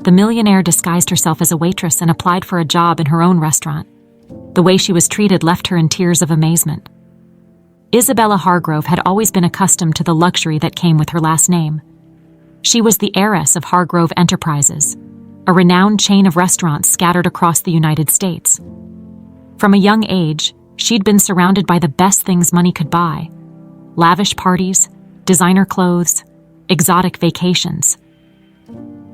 the millionaire disguised herself as a waitress and applied for a job in her own restaurant. The way she was treated left her in tears of amazement. Isabella Hargrove had always been accustomed to the luxury that came with her last name. She was the heiress of Hargrove Enterprises, a renowned chain of restaurants scattered across the United States. From a young age, she'd been surrounded by the best things money could buy: lavish parties, designer clothes, exotic vacations.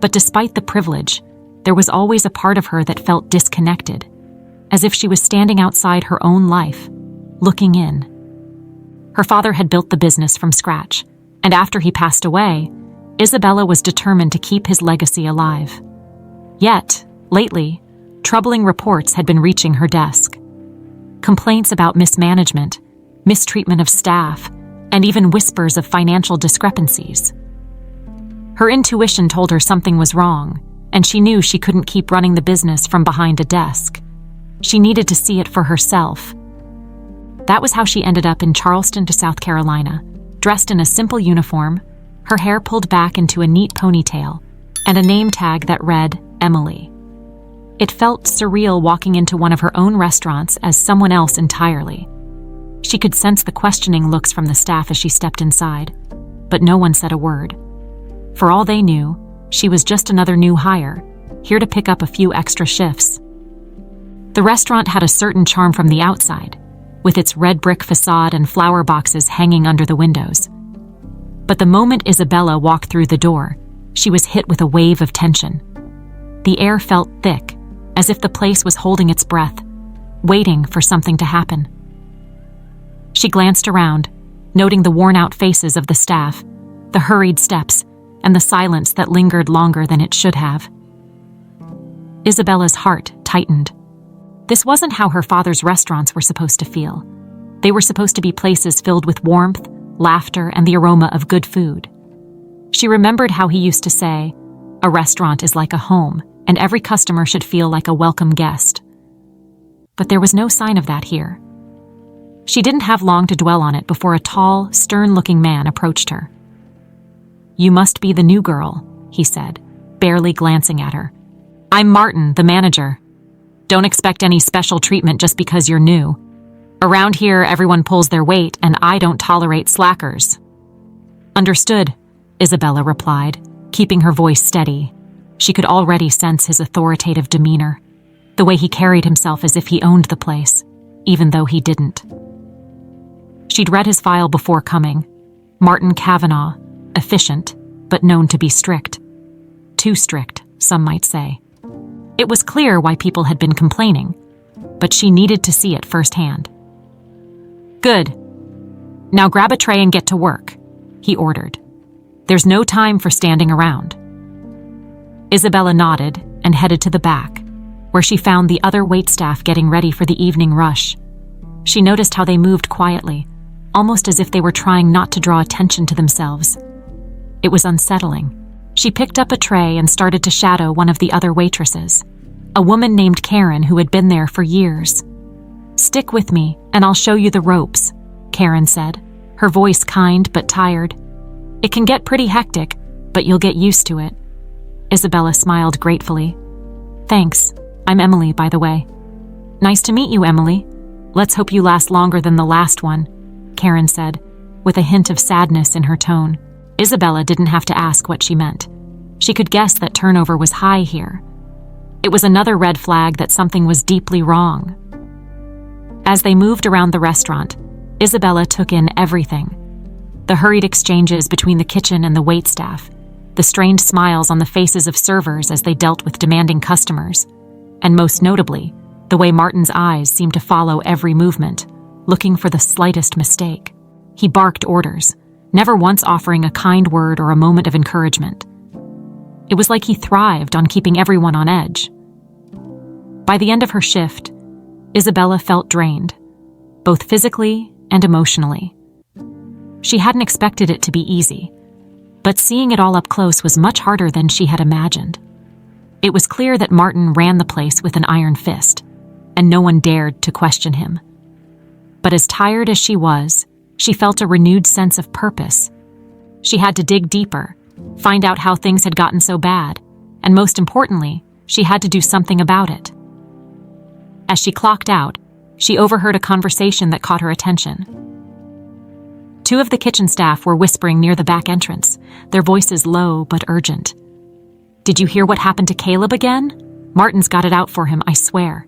But despite the privilege, there was always a part of her that felt disconnected, as if she was standing outside her own life, looking in. Her father had built the business from scratch, and after he passed away, Isabella was determined to keep his legacy alive. Yet, lately, troubling reports had been reaching her desk. Complaints about mismanagement, mistreatment of staff, and even whispers of financial discrepancies. Her intuition told her something was wrong, and she knew she couldn't keep running the business from behind a desk. She needed to see it for herself. That was how she ended up in Charleston, South Carolina, dressed in a simple uniform, her hair pulled back into a neat ponytail, and a name tag that read Emily. It felt surreal walking into one of her own restaurants as someone else entirely. She could sense the questioning looks from the staff as she stepped inside, but no one said a word. For all they knew, she was just another new hire, here to pick up a few extra shifts. The restaurant had a certain charm from the outside, with its red brick facade and flower boxes hanging under the windows. But the moment Isabella walked through the door, she was hit with a wave of tension. The air felt thick, as if the place was holding its breath, waiting for something to happen. She glanced around, noting the worn-out faces of the staff, the hurried steps, and the silence that lingered longer than it should have. Isabella's heart tightened. This wasn't how her father's restaurants were supposed to feel. They were supposed to be places filled with warmth, laughter, and the aroma of good food. She remembered how he used to say, "A restaurant is like a home, and every customer should feel like a welcome guest." But there was no sign of that here. She didn't have long to dwell on it before a tall, stern-looking man approached her. "You must be the new girl," he said, barely glancing at her. "I'm Martin, the manager. Don't expect any special treatment just because you're new. Around here, everyone pulls their weight, and I don't tolerate slackers." "Understood," Isabella replied, keeping her voice steady. She could already sense his authoritative demeanor, the way he carried himself as if he owned the place, even though he didn't. She'd read his file before coming. Martin Kavanaugh, efficient, but known to be strict. Too strict, some might say. It was clear why people had been complaining, but she needed to see it firsthand. "Good. Now grab a tray and get to work," he ordered. "There's no time for standing around." Isabella nodded and headed to the back, where she found the other waitstaff getting ready for the evening rush. She noticed how they moved quietly, almost as if they were trying not to draw attention to themselves. It was unsettling. She picked up a tray and started to shadow one of the other waitresses, a woman named Karen who had been there for years. "Stick with me, and I'll show you the ropes," Karen said, her voice kind but tired. "It can get pretty hectic, but you'll get used to it." Isabella smiled gratefully. "Thanks. I'm Emily, by the way." "Nice to meet you, Emily. Let's hope you last longer than the last one," Karen said, with a hint of sadness in her tone. Isabella didn't have to ask what she meant. She could guess that turnover was high here. It was another red flag that something was deeply wrong. As they moved around the restaurant, Isabella took in everything. The hurried exchanges between the kitchen and the waitstaff, the strained smiles on the faces of servers as they dealt with demanding customers, and most notably, the way Martin's eyes seemed to follow every movement, looking for the slightest mistake. He barked orders, never once offering a kind word or a moment of encouragement. It was like he thrived on keeping everyone on edge. By the end of her shift, Isabella felt drained, both physically and emotionally. She hadn't expected it to be easy, but seeing it all up close was much harder than she had imagined. It was clear that Martin ran the place with an iron fist, and no one dared to question him. But as tired as she was, she felt a renewed sense of purpose. She had to dig deeper, find out how things had gotten so bad, and most importantly, she had to do something about it. As she clocked out, she overheard a conversation that caught her attention. Two of the kitchen staff were whispering near the back entrance, their voices low but urgent. "Did you hear what happened to Caleb again? Martin's got it out for him, I swear.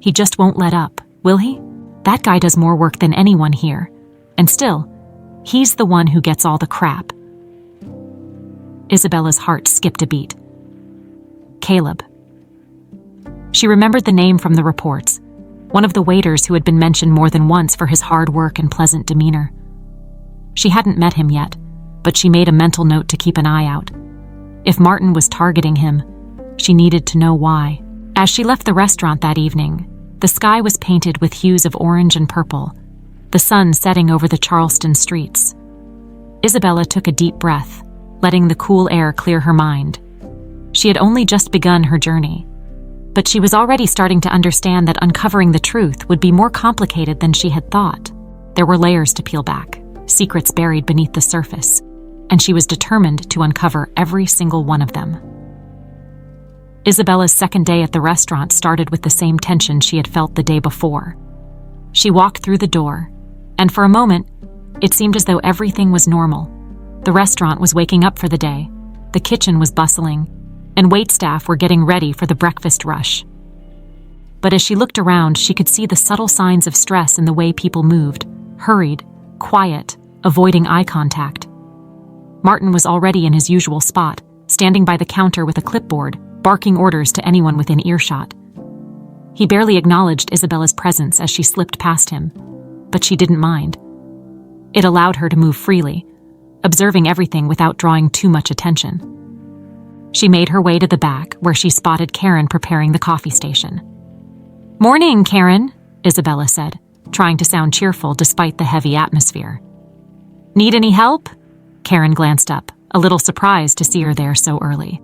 He just won't let up, will he? That guy does more work than anyone here. And still, he's the one who gets all the crap." Isabella's heart skipped a beat. Caleb. She remembered the name from the reports, one of the waiters who had been mentioned more than once for his hard work and pleasant demeanor. She hadn't met him yet, but she made a mental note to keep an eye out. If Martin was targeting him, she needed to know why. As she left the restaurant that evening, the sky was painted with hues of orange and purple, the sun setting over the Charleston streets. Isabella took a deep breath, letting the cool air clear her mind. She had only just begun her journey, but she was already starting to understand that uncovering the truth would be more complicated than she had thought. There were layers to peel back, secrets buried beneath the surface, and she was determined to uncover every single one of them. Isabella's second day at the restaurant started with the same tension she had felt the day before. She walked through the door, and for a moment, it seemed as though everything was normal. The restaurant was waking up for the day, the kitchen was bustling, and waitstaff were getting ready for the breakfast rush. But as she looked around, she could see the subtle signs of stress in the way people moved, hurried, quiet, avoiding eye contact. Martin was already in his usual spot, standing by the counter with a clipboard, barking orders to anyone within earshot. He barely acknowledged Isabella's presence as she slipped past him, but she didn't mind. It allowed her to move freely, observing everything without drawing too much attention. She made her way to the back, where she spotted Karen preparing the coffee station. "Morning, Karen," Isabella said, trying to sound cheerful despite the heavy atmosphere. "Need any help?" Karen glanced up, a little surprised to see her there so early.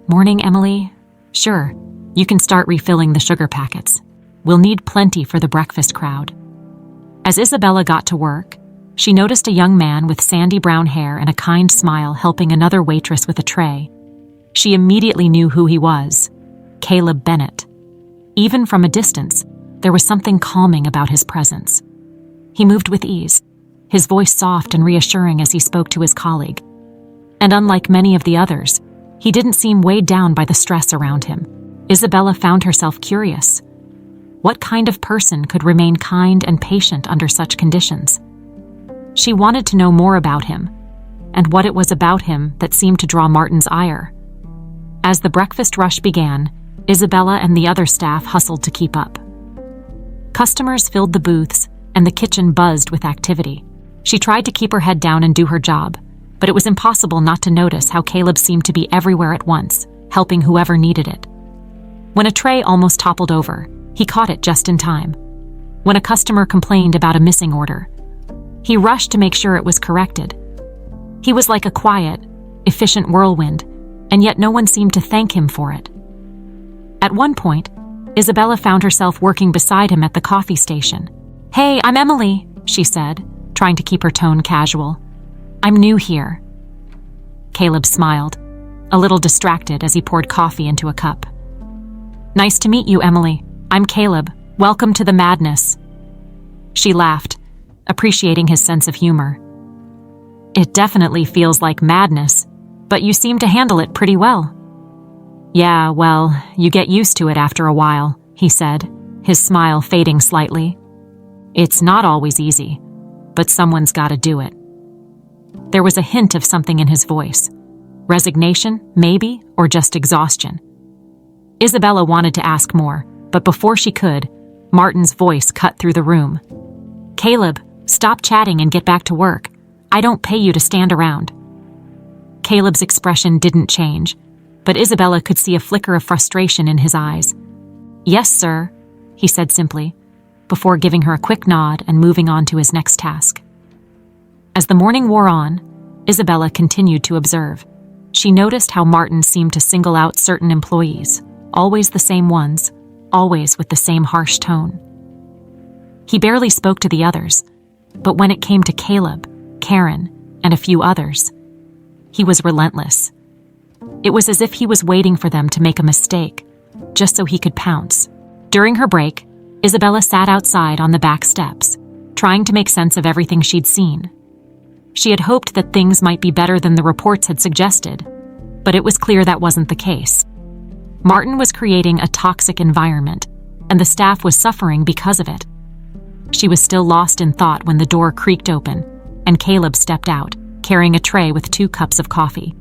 "Morning, Emily. Sure, you can start refilling the sugar packets. We'll need plenty for the breakfast crowd." As Isabella got to work, she noticed a young man with sandy brown hair and a kind smile helping another waitress with a tray. She immediately knew who he was: Caleb Bennett. Even from a distance, there was something calming about his presence. He moved with ease, his voice soft and reassuring as he spoke to his colleague. And unlike many of the others, he didn't seem weighed down by the stress around him. Isabella found herself curious. What kind of person could remain kind and patient under such conditions? She wanted to know more about him, and what it was about him that seemed to draw Martin's ire. As the breakfast rush began, Isabella and the other staff hustled to keep up. Customers filled the booths, and the kitchen buzzed with activity. She tried to keep her head down and do her job, but it was impossible not to notice how Caleb seemed to be everywhere at once, helping whoever needed it. When a tray almost toppled over, he caught it just in time. When a customer complained about a missing order, he rushed to make sure it was corrected. He was like a quiet, efficient whirlwind, and yet no one seemed to thank him for it. At one point, Isabella found herself working beside him at the coffee station. "Hey, I'm Emily," she said, trying to keep her tone casual. "I'm new here." Caleb smiled, a little distracted as he poured coffee into a cup. "Nice to meet you, Emily. I'm Caleb. Welcome to the madness." She laughed, appreciating his sense of humor. "It definitely feels like madness, but you seem to handle it pretty well." "Yeah, well, you get used to it after a while," he said, his smile fading slightly. "It's not always easy, but someone's got to do it." There was a hint of something in his voice. Resignation, maybe, or just exhaustion. Isabella wanted to ask more, but before she could, Martin's voice cut through the room. "Caleb, stop chatting and get back to work. I don't pay you to stand around." Caleb's expression didn't change, but Isabella could see a flicker of frustration in his eyes. "Yes, sir," he said simply, before giving her a quick nod and moving on to his next task. As the morning wore on, Isabella continued to observe. She noticed how Martin seemed to single out certain employees, always the same ones, always with the same harsh tone. He barely spoke to the others, but when it came to Caleb, Karen, and a few others, he was relentless. It was as if he was waiting for them to make a mistake, just so he could pounce. During her break, Isabella sat outside on the back steps, trying to make sense of everything she'd seen. She had hoped that things might be better than the reports had suggested, but it was clear that wasn't the case. Martin was creating a toxic environment, and the staff was suffering because of it. She was still lost in thought when the door creaked open, and Caleb stepped out, carrying a tray with 2 cups of coffee.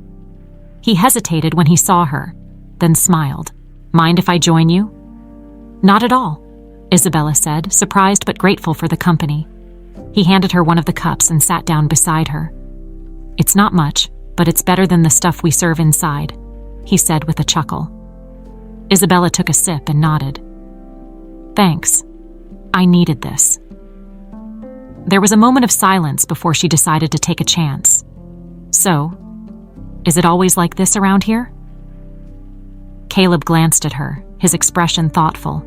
He hesitated when he saw her, then smiled. "Mind if I join you?" "Not at all," Isabella said, surprised but grateful for the company. He handed her one of the cups and sat down beside her. "It's not much, but it's better than the stuff we serve inside," he said with a chuckle. Isabella took a sip and nodded. "Thanks. I needed this." There was a moment of silence before she decided to take a chance. "So, is it always like this around here?" Caleb glanced at her, his expression thoughtful.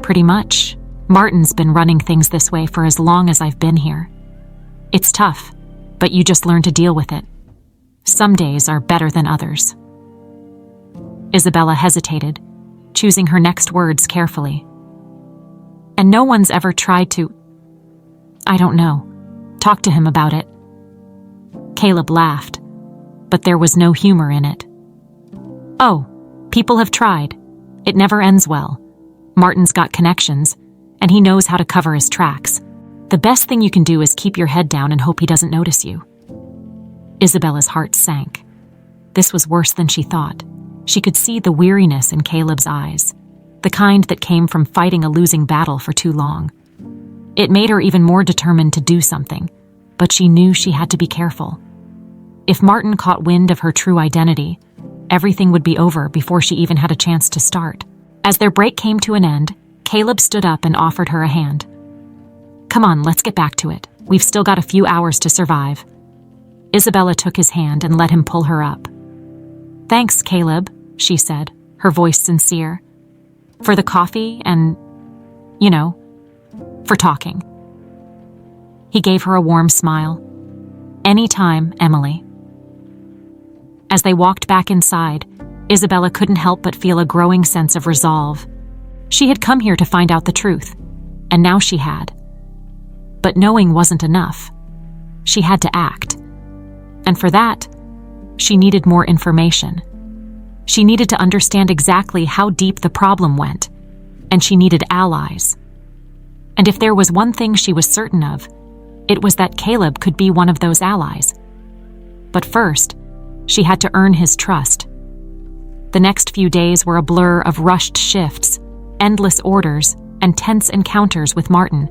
"Pretty much. Martin's been running things this way for as long as I've been here. It's tough, but you just learn to deal with it. Some days are better than others." Isabella hesitated, choosing her next words carefully. "And no one's ever tried to, I don't know, talk to him about it." Caleb laughed, but there was no humor in it. "Oh, people have tried. It never ends well. Martin's got connections, and he knows how to cover his tracks. The best thing you can do is keep your head down and hope he doesn't notice you." Isabella's heart sank. This was worse than she thought. She could see the weariness in Caleb's eyes, the kind that came from fighting a losing battle for too long. It made her even more determined to do something, but she knew she had to be careful. If Martin caught wind of her true identity, everything would be over before she even had a chance to start. As their break came to an end, Caleb stood up and offered her a hand. "Come on, let's get back to it. We've still got a few hours to survive." Isabella took his hand and let him pull her up. "Thanks, Caleb," she said, her voice sincere. "For the coffee and, for talking." He gave her a warm smile. "Anytime, Emily." As they walked back inside, Isabella couldn't help but feel a growing sense of resolve. She had come here to find out the truth, and now she had. But knowing wasn't enough. She had to act. And for that, she needed more information. She needed to understand exactly how deep the problem went, and she needed allies. And if there was one thing she was certain of, it was that Caleb could be one of those allies. But first, she had to earn his trust. The next few days were a blur of rushed shifts, endless orders, and tense encounters with Martin.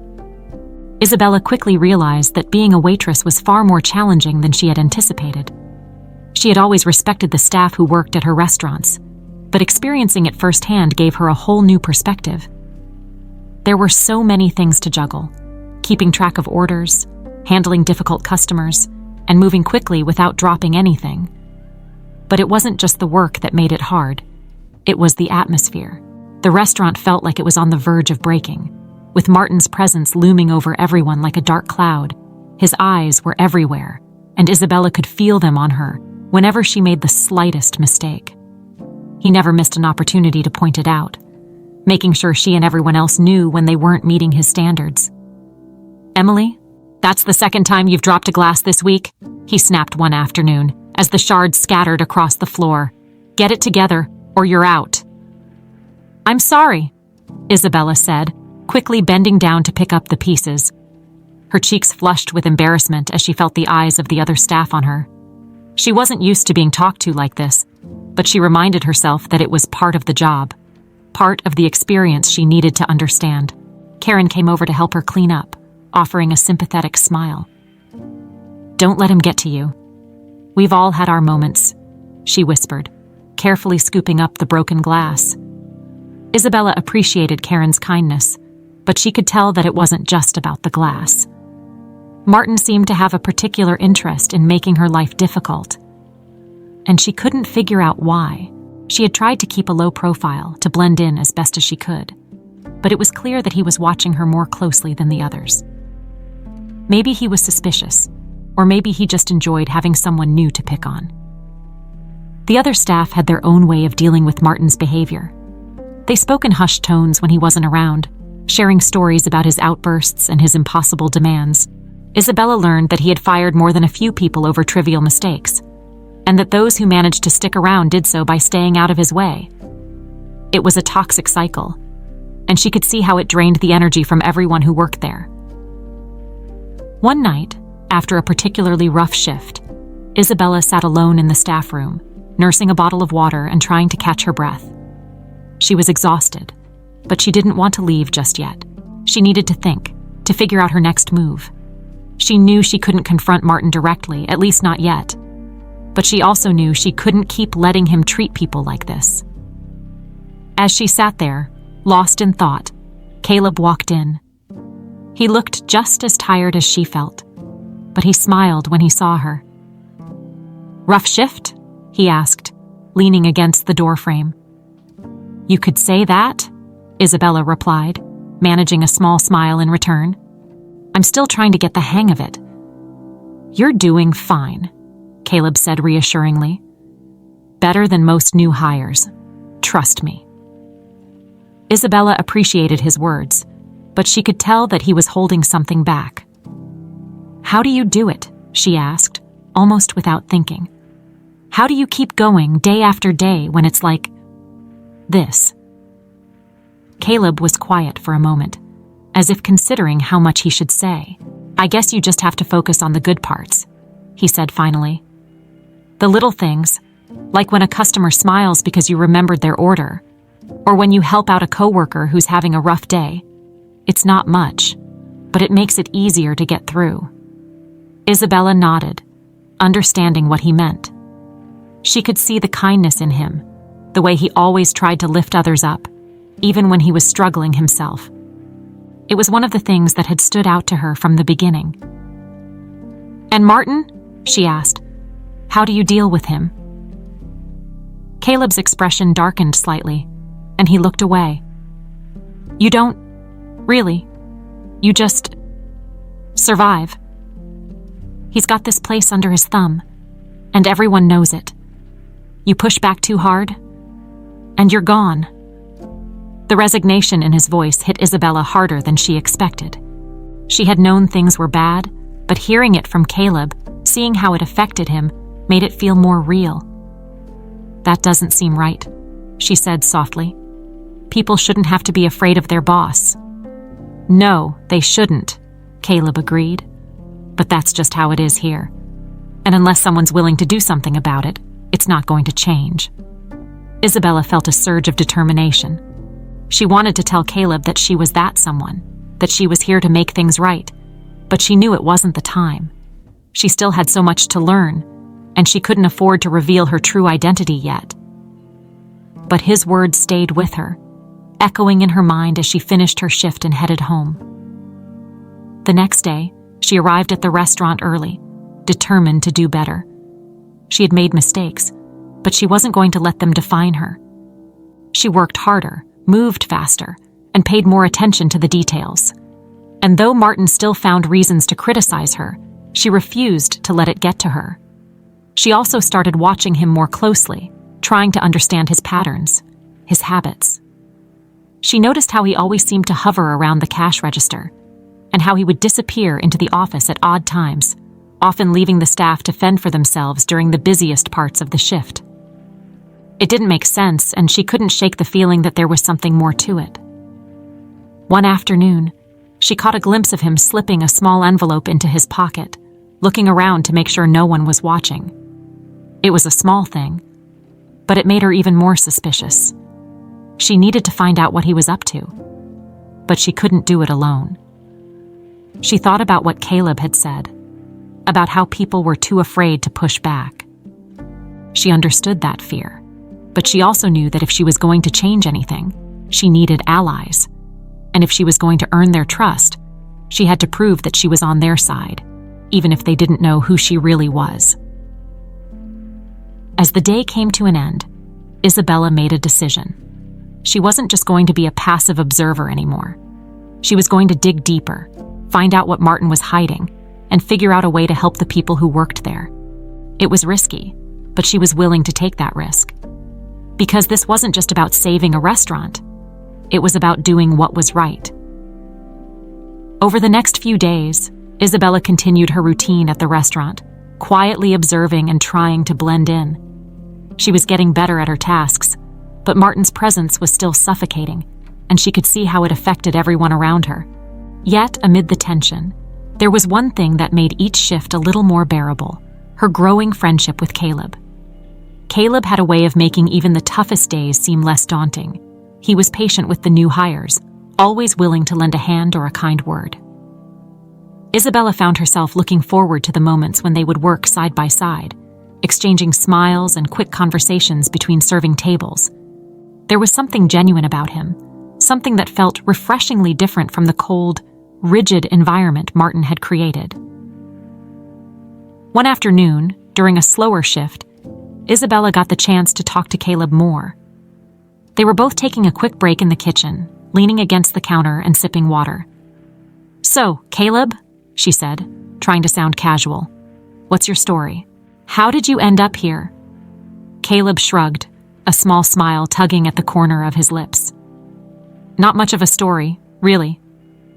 Isabella quickly realized that being a waitress was far more challenging than she had anticipated. She had always respected the staff who worked at her restaurants, but experiencing it firsthand gave her a whole new perspective. There were so many things to juggle: keeping track of orders, handling difficult customers, and moving quickly without dropping anything. But it wasn't just the work that made it hard. It was the atmosphere. The restaurant felt like it was on the verge of breaking, with Martin's presence looming over everyone like a dark cloud. His eyes were everywhere, and Isabella could feel them on her whenever she made the slightest mistake. He never missed an opportunity to point it out, making sure she and everyone else knew when they weren't meeting his standards. "Emily, that's the second time you've dropped a glass this week," he snapped one afternoon, as the shards scattered across the floor. "Get it together, or you're out." "I'm sorry," Isabella said, quickly bending down to pick up the pieces. Her cheeks flushed with embarrassment as she felt the eyes of the other staff on her. She wasn't used to being talked to like this, but she reminded herself that it was part of the job, part of the experience she needed to understand. Karen came over to help her clean up, offering a sympathetic smile. "Don't let him get to you. We've all had our moments," she whispered, carefully scooping up the broken glass. Isabella appreciated Karen's kindness, but she could tell that it wasn't just about the glass. Martin seemed to have a particular interest in making her life difficult, and she couldn't figure out why. She had tried to keep a low profile, to blend in as best as she could, but it was clear that he was watching her more closely than the others. Maybe he was suspicious, or maybe he just enjoyed having someone new to pick on. The other staff had their own way of dealing with Martin's behavior. They spoke in hushed tones when he wasn't around, sharing stories about his outbursts and his impossible demands. Isabella learned that he had fired more than a few people over trivial mistakes, and that those who managed to stick around did so by staying out of his way. It was a toxic cycle, and she could see how it drained the energy from everyone who worked there. One night, after a particularly rough shift, Isabella sat alone in the staff room, nursing a bottle of water and trying to catch her breath. She was exhausted, but she didn't want to leave just yet. She needed to think, to figure out her next move. She knew she couldn't confront Martin directly, at least not yet. But she also knew she couldn't keep letting him treat people like this. As she sat there, lost in thought, Caleb walked in. He looked just as tired as she felt, but he smiled when he saw her. "Rough shift?" he asked, leaning against the doorframe. "You could say that," Isabella replied, managing a small smile in return. "I'm still trying to get the hang of it." "You're doing fine," Caleb said reassuringly. "Better than most new hires. Trust me." Isabella appreciated his words, but she could tell that he was holding something back. "How do you do it?" she asked, almost without thinking. "How do you keep going day after day when it's like this?" Caleb was quiet for a moment, as if considering how much he should say. "I guess you just have to focus on the good parts," he said finally. "The little things, like when a customer smiles because you remembered their order, or when you help out a coworker who's having a rough day. It's not much, but it makes it easier to get through." Isabella nodded, understanding what he meant. She could see the kindness in him, the way he always tried to lift others up, even when he was struggling himself. It was one of the things that had stood out to her from the beginning. "And Martin?" she asked. "How do you deal with him?" Caleb's expression darkened slightly, and he looked away. "You don't, really. You just survive. He's got this place under his thumb, and everyone knows it. You push back too hard, and you're gone." The resignation in his voice hit Isabella harder than she expected. She had known things were bad, but hearing it from Caleb, seeing how it affected him, made it feel more real. "That doesn't seem right," she said softly. "People shouldn't have to be afraid of their boss." "No, they shouldn't," Caleb agreed. "But that's just how it is here. And unless someone's willing to do something about it, it's not going to change." Isabella felt a surge of determination. She wanted to tell Caleb that she was that someone, that she was here to make things right, but she knew it wasn't the time. She still had so much to learn, and she couldn't afford to reveal her true identity yet. But his words stayed with her, echoing in her mind as she finished her shift and headed home. The next day, she arrived at the restaurant early, determined to do better. She had made mistakes, but she wasn't going to let them define her. She worked harder, moved faster, and paid more attention to the details. And though Martin still found reasons to criticize her, she refused to let it get to her. She also started watching him more closely, trying to understand his patterns, his habits. She noticed how he always seemed to hover around the cash register, and how he would disappear into the office at odd times, often leaving the staff to fend for themselves during the busiest parts of the shift. It didn't make sense, and she couldn't shake the feeling that there was something more to it. One afternoon, she caught a glimpse of him slipping a small envelope into his pocket, looking around to make sure no one was watching. It was a small thing, but it made her even more suspicious. She needed to find out what he was up to, but she couldn't do it alone. She thought about what Caleb had said, about how people were too afraid to push back. She understood that fear, but she also knew that if she was going to change anything, she needed allies. And if she was going to earn their trust, she had to prove that she was on their side, even if they didn't know who she really was. As the day came to an end, Isabella made a decision. She wasn't just going to be a passive observer anymore. She was going to dig deeper, find out what Martin was hiding, and figure out a way to help the people who worked there. It was risky, but she was willing to take that risk. Because this wasn't just about saving a restaurant. It was about doing what was right. Over the next few days, Isabella continued her routine at the restaurant, quietly observing and trying to blend in. She was getting better at her tasks, but Martin's presence was still suffocating, and she could see how it affected everyone around her. Yet, amid the tension, there was one thing that made each shift a little more bearable: her growing friendship with Caleb. Caleb had a way of making even the toughest days seem less daunting. He was patient with the new hires, always willing to lend a hand or a kind word. Isabella found herself looking forward to the moments when they would work side by side, exchanging smiles and quick conversations between serving tables. There was something genuine about him, something that felt refreshingly different from the cold, rigid environment Martin had created. One afternoon, during a slower shift, Isabella got the chance to talk to Caleb more. They were both taking a quick break in the kitchen, leaning against the counter and sipping water. "So, Caleb," she said, trying to sound casual, "what's your story? How did you end up here?" Caleb shrugged, a small smile tugging at the corner of his lips. "Not much of a story, really.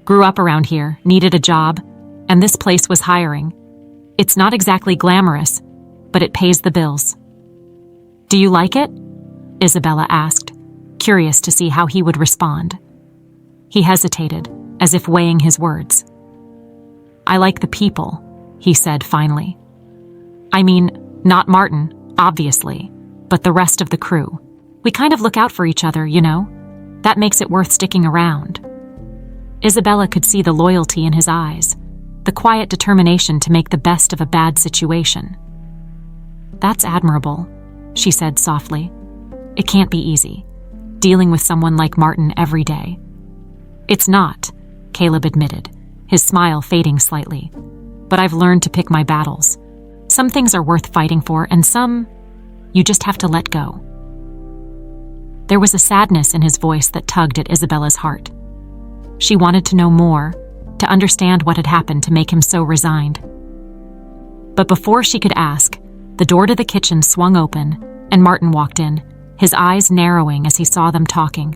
Grew up around here, needed a job, and this place was hiring. It's not exactly glamorous, but it pays the bills." "Do you like it?" Isabella asked, curious to see how he would respond. He hesitated, as if weighing his words. "I like the people," he said finally. "I mean, not Martin, obviously, but the rest of the crew. We kind of look out for each other, you know? That makes it worth sticking around." Isabella could see the loyalty in his eyes, the quiet determination to make the best of a bad situation. "That's admirable," she said softly. "It can't be easy, dealing with someone like Martin every day." "It's not," Caleb admitted, his smile fading slightly. "But I've learned to pick my battles. Some things are worth fighting for, and some, you just have to let go." There was a sadness in his voice that tugged at Isabella's heart. She wanted to know more, to understand what had happened to make him so resigned. But before she could ask, the door to the kitchen swung open, and Martin walked in, his eyes narrowing as he saw them talking.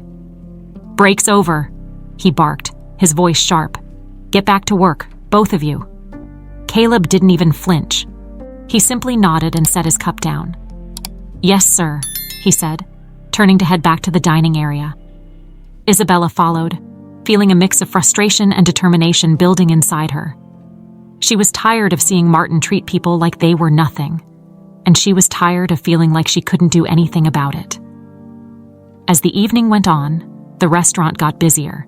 "Break's over," he barked, his voice sharp. "Get back to work, both of you." Caleb didn't even flinch. He simply nodded and set his cup down. "Yes, sir," he said, turning to head back to the dining area. Isabella followed, feeling a mix of frustration and determination building inside her. She was tired of seeing Martin treat people like they were nothing, and she was tired of feeling like she couldn't do anything about it. As the evening went on, the restaurant got busier,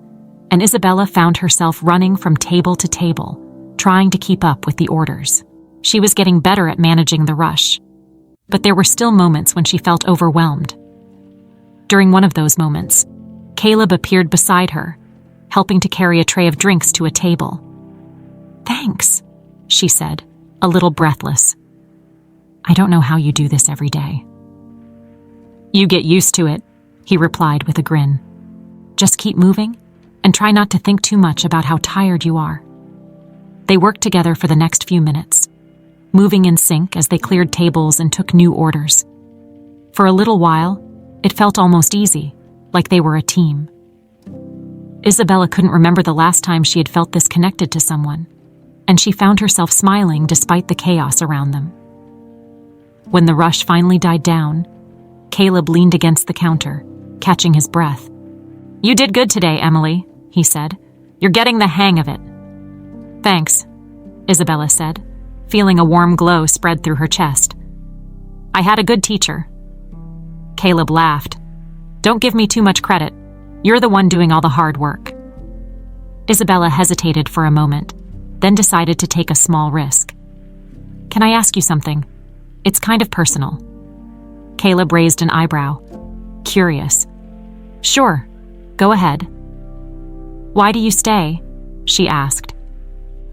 and Isabella found herself running from table to table, trying to keep up with the orders. She was getting better at managing the rush, but there were still moments when she felt overwhelmed. During one of those moments, Caleb appeared beside her, helping to carry a tray of drinks to a table. "Thanks," she said, a little breathless. "I don't know how you do this every day." "You get used to it," he replied with a grin. "Just keep moving and try not to think too much about how tired you are." They worked together for the next few minutes, moving in sync as they cleared tables and took new orders. For a little while, it felt almost easy, like they were a team. Isabella couldn't remember the last time she had felt this connected to someone, and she found herself smiling despite the chaos around them. When the rush finally died down, Caleb leaned against the counter, catching his breath. "You did good today, Emily," he said. "You're getting the hang of it." "Thanks," Isabella said, feeling a warm glow spread through her chest. "I had a good teacher." Caleb laughed. "Don't give me too much credit. You're the one doing all the hard work." Isabella hesitated for a moment, then decided to take a small risk. "Can I ask you something? It's kind of personal." Caleb raised an eyebrow, curious. "Sure, go ahead." "Why do you stay?" she asked.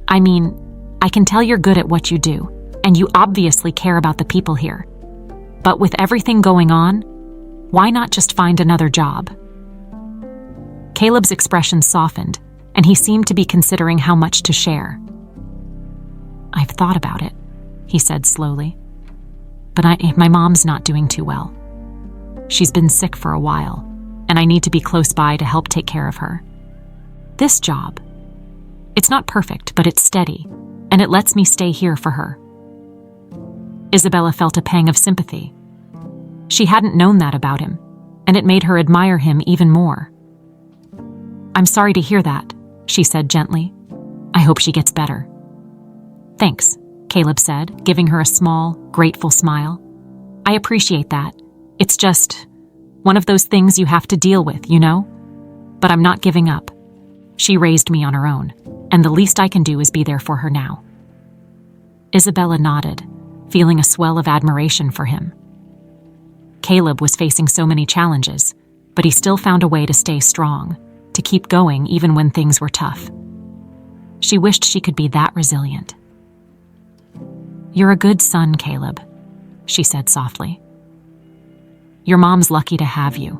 "I mean, I can tell you're good at what you do, and you obviously care about the people here. But with everything going on, why not just find another job?" Caleb's expression softened, and he seemed to be considering how much to share. "I've thought about it," he said slowly. but my mom's not doing too well. She's been sick for a while, and I need to be close by to help take care of her. This job, it's not perfect, but it's steady, and it lets me stay here for her." Isabella felt a pang of sympathy. She hadn't known that about him, and it made her admire him even more. "I'm sorry to hear that," she said gently. "I hope she gets better." "Thanks," Caleb said, giving her a small, grateful smile. "I appreciate that. It's just one of those things you have to deal with, you know? But I'm not giving up. She raised me on her own, and the least I can do is be there for her now." Isabella nodded, feeling a swell of admiration for him. Caleb was facing so many challenges, but he still found a way to stay strong, to keep going even when things were tough. She wished she could be that resilient. "You're a good son, Caleb," she said softly. "Your mom's lucky to have you."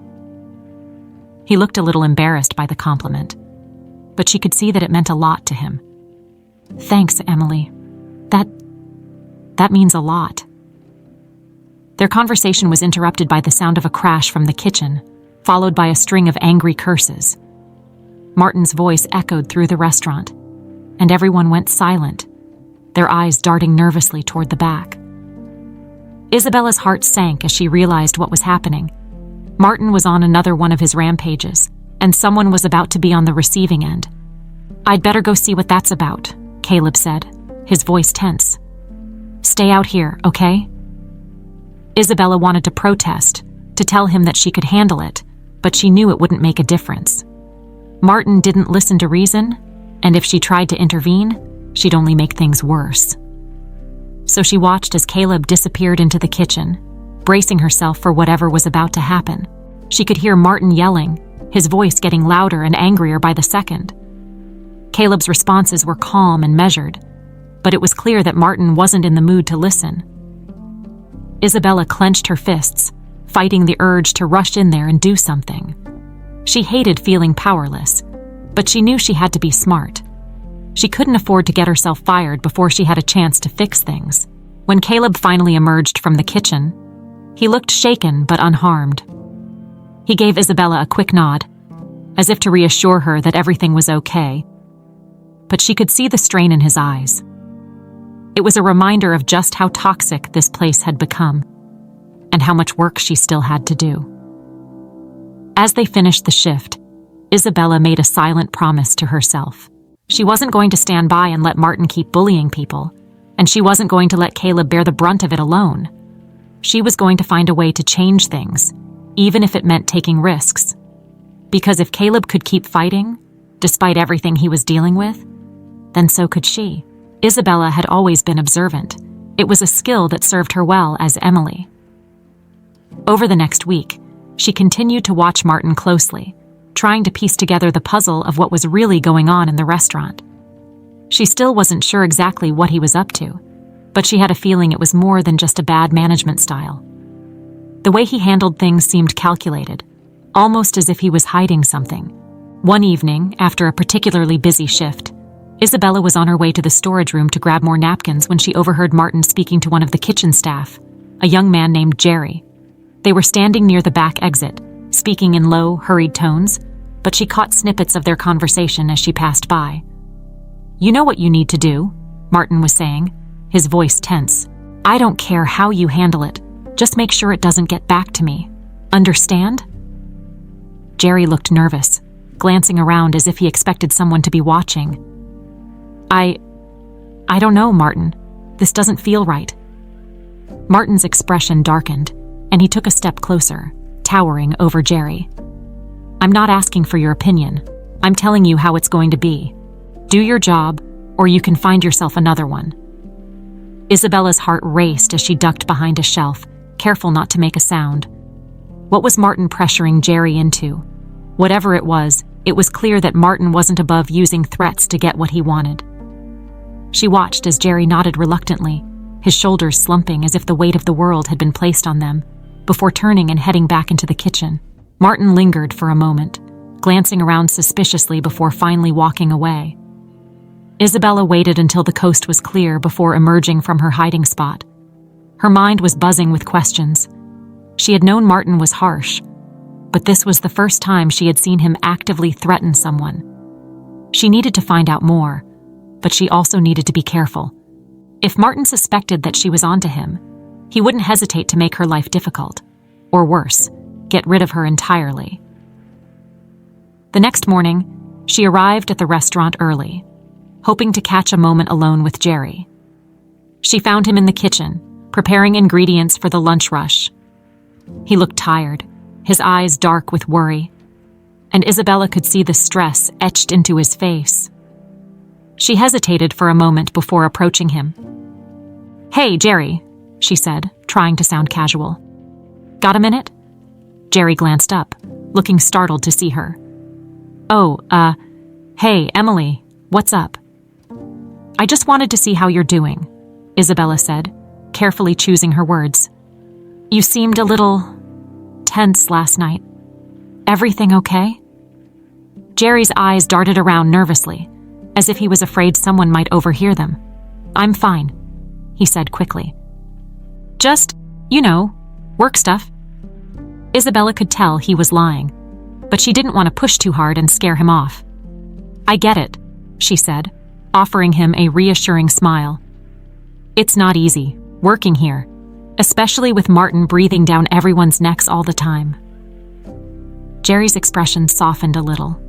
He looked a little embarrassed by the compliment, but she could see that it meant a lot to him. "Thanks, Emily. That means a lot." Their conversation was interrupted by the sound of a crash from the kitchen, followed by a string of angry curses. Martin's voice echoed through the restaurant, and everyone went silent, their eyes darting nervously toward the back. Isabella's heart sank as she realized what was happening. Martin was on another one of his rampages, and someone was about to be on the receiving end. "I'd better go see what that's about," Caleb said, his voice tense. "Stay out here, okay?" Isabella wanted to protest, to tell him that she could handle it, but she knew it wouldn't make a difference. Martin didn't listen to reason, and if she tried to intervene, she'd only make things worse. So she watched as Caleb disappeared into the kitchen, bracing herself for whatever was about to happen. She could hear Martin yelling, his voice getting louder and angrier by the second. Caleb's responses were calm and measured, but it was clear that Martin wasn't in the mood to listen. Isabella clenched her fists, fighting the urge to rush in there and do something. She hated feeling powerless, but she knew she had to be smart. She couldn't afford to get herself fired before she had a chance to fix things. When Caleb finally emerged from the kitchen, he looked shaken but unharmed. He gave Isabella a quick nod, as if to reassure her that everything was okay, but she could see the strain in his eyes. It was a reminder of just how toxic this place had become, and how much work she still had to do. As they finished the shift, Isabella made a silent promise to herself. She wasn't going to stand by and let Martin keep bullying people, and she wasn't going to let Caleb bear the brunt of it alone. She was going to find a way to change things, even if it meant taking risks. Because if Caleb could keep fighting, despite everything he was dealing with, then so could she. Isabella had always been observant. It was a skill that served her well as Emily. Over the next week, she continued to watch Martin closely, trying to piece together the puzzle of what was really going on in the restaurant. She still wasn't sure exactly what he was up to, but she had a feeling it was more than just a bad management style. The way he handled things seemed calculated, almost as if he was hiding something. One evening, after a particularly busy shift, Isabella was on her way to the storage room to grab more napkins when she overheard Martin speaking to one of the kitchen staff, a young man named Jerry. They were standing near the back exit, speaking in low, hurried tones, but she caught snippets of their conversation as she passed by. "You know what you need to do," Martin was saying, his voice tense. "I don't care how you handle it. Just make sure it doesn't get back to me. Understand?" Jerry looked nervous, glancing around as if he expected someone to be watching. I don't know, Martin. This doesn't feel right." Martin's expression darkened, and he took a step closer, towering over Jerry. "I'm not asking for your opinion. I'm telling you how it's going to be. Do your job, or you can find yourself another one." Isabella's heart raced as she ducked behind a shelf, careful not to make a sound. What was Martin pressuring Jerry into? Whatever it was clear that Martin wasn't above using threats to get what he wanted. She watched as Jerry nodded reluctantly, his shoulders slumping as if the weight of the world had been placed on them, before turning and heading back into the kitchen. Martin lingered for a moment, glancing around suspiciously before finally walking away. Isabella waited until the coast was clear before emerging from her hiding spot. Her mind was buzzing with questions. She had known Martin was harsh, but this was the first time she had seen him actively threaten someone. She needed to find out more, but she also needed to be careful. If Martin suspected that she was onto him, he wouldn't hesitate to make her life difficult, or worse, get rid of her entirely. The next morning, she arrived at the restaurant early, hoping to catch a moment alone with Jerry. She found him in the kitchen, preparing ingredients for the lunch rush. He looked tired, his eyes dark with worry, and Isabella could see the stress etched into his face. She hesitated for a moment before approaching him. "Hey, Jerry," she said, trying to sound casual. "Got a minute?" Jerry glanced up, looking startled to see her. "Oh, hey, Emily, what's up?" "I just wanted to see how you're doing," Isabella said, carefully choosing her words. "You seemed a little tense last night. Everything okay?" Jerry's eyes darted around nervously, as if he was afraid someone might overhear them. "I'm fine," he said quickly. "Just, work stuff." Isabella could tell he was lying, but she didn't want to push too hard and scare him off. "I get it," she said, offering him a reassuring smile. "It's not easy, working here, especially with Martin breathing down everyone's necks all the time." Jerry's expression softened a little,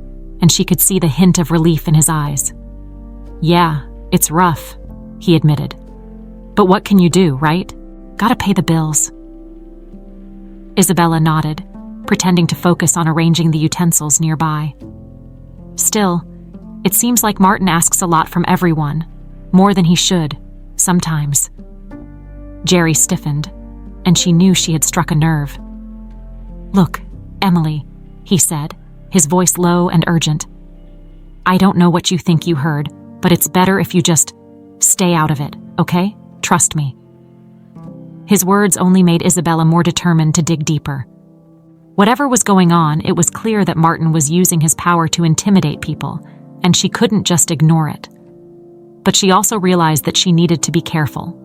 and she could see the hint of relief in his eyes. "Yeah, it's rough," he admitted. "But what can you do, right? Gotta pay the bills." Isabella nodded, pretending to focus on arranging the utensils nearby. "Still, it seems like Martin asks a lot from everyone, more than he should, sometimes." Jerry stiffened, and she knew she had struck a nerve. "Look, Emily," he said, his voice low and urgent. "I don't know what you think you heard, but it's better if you just stay out of it, okay? Trust me." His words only made Isabella more determined to dig deeper. Whatever was going on, it was clear that Martin was using his power to intimidate people, and she couldn't just ignore it. But she also realized that she needed to be careful.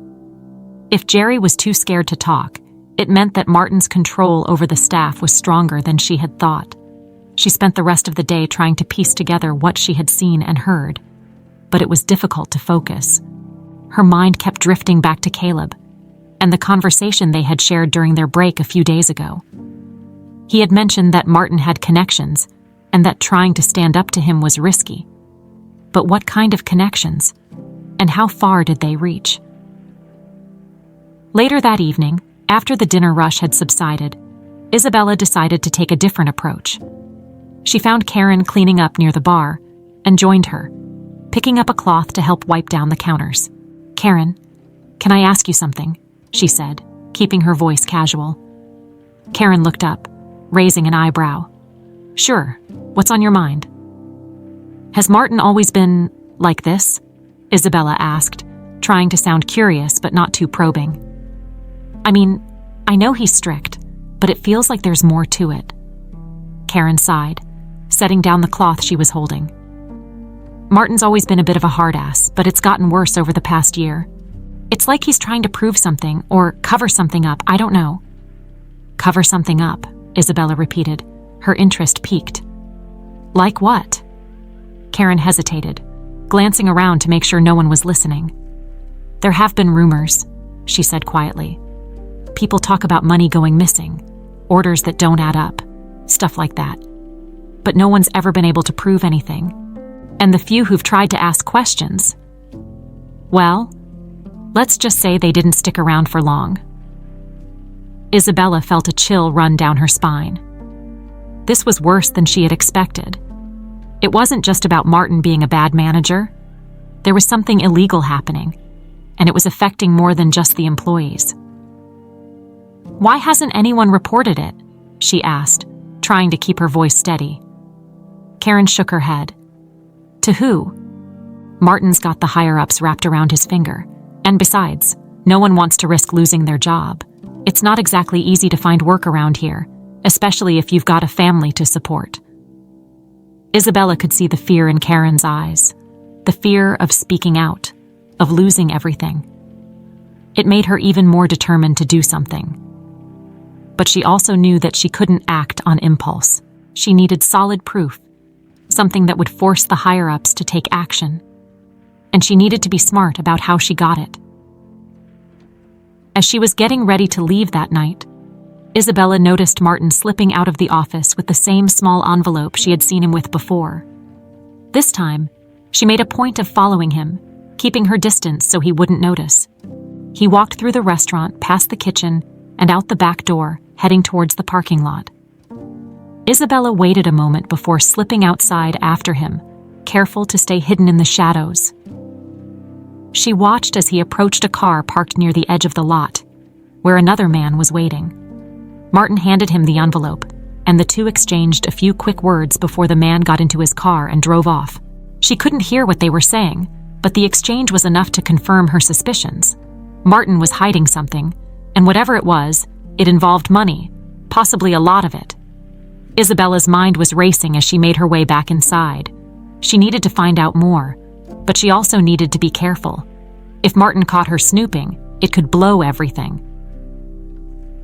If Jerry was too scared to talk, it meant that Martin's control over the staff was stronger than she had thought. She spent the rest of the day trying to piece together what she had seen and heard, but it was difficult to focus. Her mind kept drifting back to Caleb and the conversation they had shared during their break a few days ago. He had mentioned that Martin had connections and that trying to stand up to him was risky. But what kind of connections? And how far did they reach? Later that evening, after the dinner rush had subsided, Isabella decided to take a different approach. She found Karen cleaning up near the bar and joined her, picking up a cloth to help wipe down the counters. "Karen, can I ask you something?" she said, keeping her voice casual. Karen looked up, raising an eyebrow. "Sure, what's on your mind?" "Has Martin always been like this?" Isabella asked, trying to sound curious but not too probing. "I mean, I know he's strict, but it feels like there's more to it." Karen sighed, setting down the cloth she was holding. "Martin's always been a bit of a hard ass, but it's gotten worse over the past year. It's like he's trying to prove something or cover something up, I don't know." "Cover something up," Isabella repeated, her interest piqued. "Like what?" Karen hesitated, glancing around to make sure no one was listening. "There have been rumors," she said quietly. "People talk about money going missing, orders that don't add up, stuff like that. But no one's ever been able to prove anything. And the few who've tried to ask questions, well, let's just say they didn't stick around for long." Isabella felt a chill run down her spine. This was worse than she had expected. It wasn't just about Martin being a bad manager. There was something illegal happening, and it was affecting more than just the employees. "Why hasn't anyone reported it?" she asked, trying to keep her voice steady. Karen shook her head. "To who? Martin's got the higher-ups wrapped around his finger. And besides, no one wants to risk losing their job. It's not exactly easy to find work around here, especially if you've got a family to support." Isabella could see the fear in Karen's eyes, the fear of speaking out, of losing everything. It made her even more determined to do something. But she also knew that she couldn't act on impulse. She needed solid proof, something that would force the higher-ups to take action. And she needed to be smart about how she got it. As she was getting ready to leave that night, Isabella noticed Martin slipping out of the office with the same small envelope she had seen him with before. This time, she made a point of following him, keeping her distance so he wouldn't notice. He walked through the restaurant, past the kitchen, and out the back door, heading towards the parking lot. Isabella waited a moment before slipping outside after him, careful to stay hidden in the shadows. She watched as he approached a car parked near the edge of the lot, where another man was waiting. Martin handed him the envelope, and the two exchanged a few quick words before the man got into his car and drove off. She couldn't hear what they were saying, but the exchange was enough to confirm her suspicions. Martin was hiding something, and whatever it was, it involved money, possibly a lot of it. Isabella's mind was racing as she made her way back inside. She needed to find out more, but she also needed to be careful. If Martin caught her snooping, it could blow everything.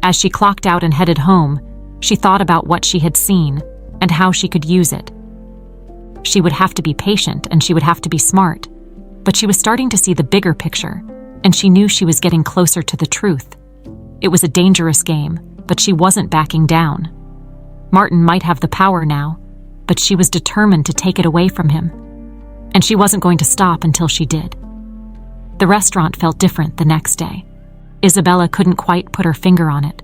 As she clocked out and headed home, she thought about what she had seen and how she could use it. She would have to be patient and she would have to be smart, but she was starting to see the bigger picture, and she knew she was getting closer to the truth. It was a dangerous game, but she wasn't backing down. Martin might have the power now, but she was determined to take it away from him, and she wasn't going to stop until she did. The restaurant felt different the next day. Isabella couldn't quite put her finger on it,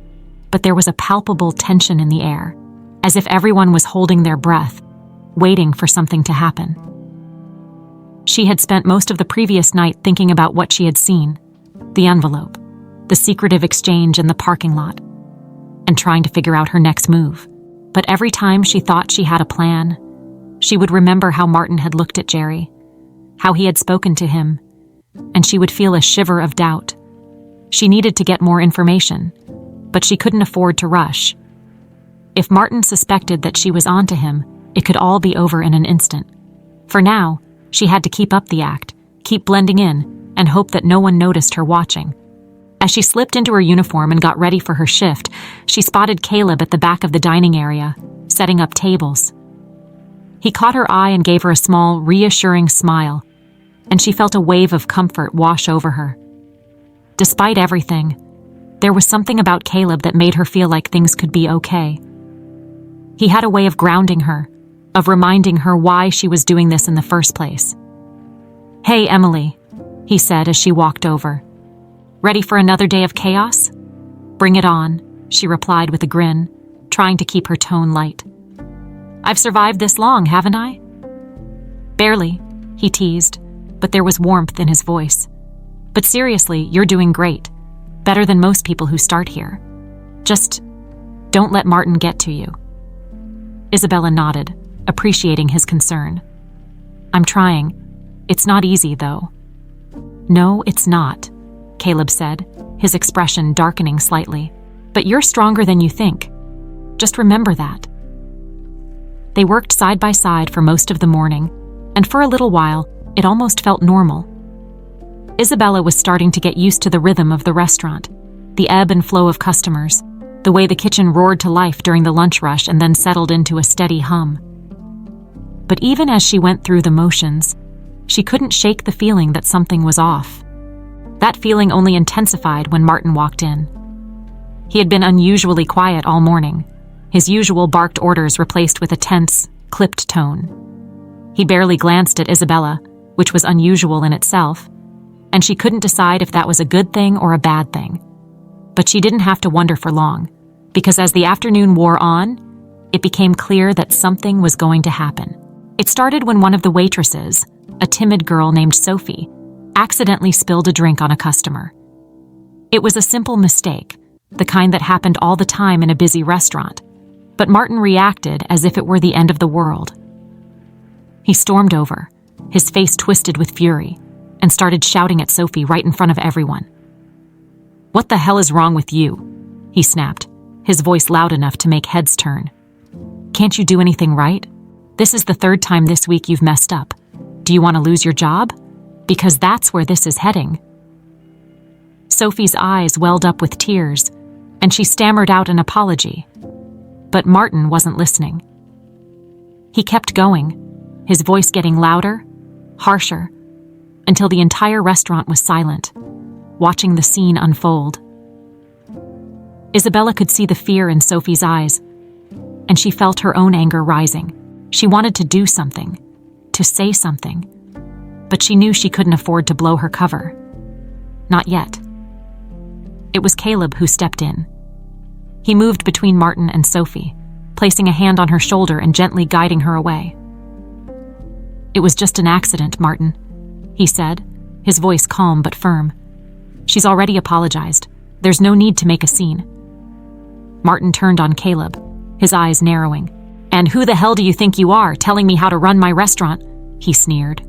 but there was a palpable tension in the air, as if everyone was holding their breath, waiting for something to happen. She had spent most of the previous night thinking about what she had seen, the envelope, the secretive exchange in the parking lot, and trying to figure out her next move. But every time she thought she had a plan, she would remember how Martin had looked at Jerry, how he had spoken to him, and she would feel a shiver of doubt. She needed to get more information, but she couldn't afford to rush. If Martin suspected that she was onto him, it could all be over in an instant. For now, she had to keep up the act, keep blending in, and hope that no one noticed her watching. As she slipped into her uniform and got ready for her shift, she spotted Caleb at the back of the dining area, setting up tables. He caught her eye and gave her a small, reassuring smile, and she felt a wave of comfort wash over her. Despite everything, there was something about Caleb that made her feel like things could be okay. He had a way of grounding her, of reminding her why she was doing this in the first place. "Hey, Emily," he said as she walked over. "Ready for another day of chaos?" "Bring it on," she replied with a grin, trying to keep her tone light. "I've survived this long, haven't I?" "Barely," he teased, but there was warmth in his voice. "But seriously, you're doing great. Better than most people who start here. Just don't let Martin get to you." Isabella nodded, appreciating his concern. "I'm trying. It's not easy, though." "No, it's not," Caleb said, his expression darkening slightly. "But you're stronger than you think. Just remember that." They worked side by side for most of the morning, and for a little while, it almost felt normal. Isabella was starting to get used to the rhythm of the restaurant, the ebb and flow of customers, the way the kitchen roared to life during the lunch rush and then settled into a steady hum. But even as she went through the motions, she couldn't shake the feeling that something was off. That feeling only intensified when Martin walked in. He had been unusually quiet all morning, his usual barked orders replaced with a tense, clipped tone. He barely glanced at Isabella, which was unusual in itself, and she couldn't decide if that was a good thing or a bad thing. But she didn't have to wonder for long, because as the afternoon wore on, it became clear that something was going to happen. It started when one of the waitresses, a timid girl named Sophie, accidentally spilled a drink on a customer. It was a simple mistake, the kind that happened all the time in a busy restaurant, but Martin reacted as if it were the end of the world. He stormed over, his face twisted with fury, and started shouting at Sophie right in front of everyone. "What the hell is wrong with you?" he snapped, his voice loud enough to make heads turn. "Can't you do anything right? This is the third time this week you've messed up. Do you want to lose your job? Because that's where this is heading." Sophie's eyes welled up with tears, and she stammered out an apology. But Martin wasn't listening. He kept going, his voice getting louder, harsher, until the entire restaurant was silent, watching the scene unfold. Isabella could see the fear in Sophie's eyes, and she felt her own anger rising. She wanted to do something, to say something, but she knew she couldn't afford to blow her cover. Not yet. It was Caleb who stepped in. He moved between Martin and Sophie, placing a hand on her shoulder and gently guiding her away. "It was just an accident, Martin," he said, his voice calm but firm. "She's already apologized. There's no need to make a scene." Martin turned on Caleb, his eyes narrowing. "And who the hell do you think you are, telling me how to run my restaurant?" he sneered.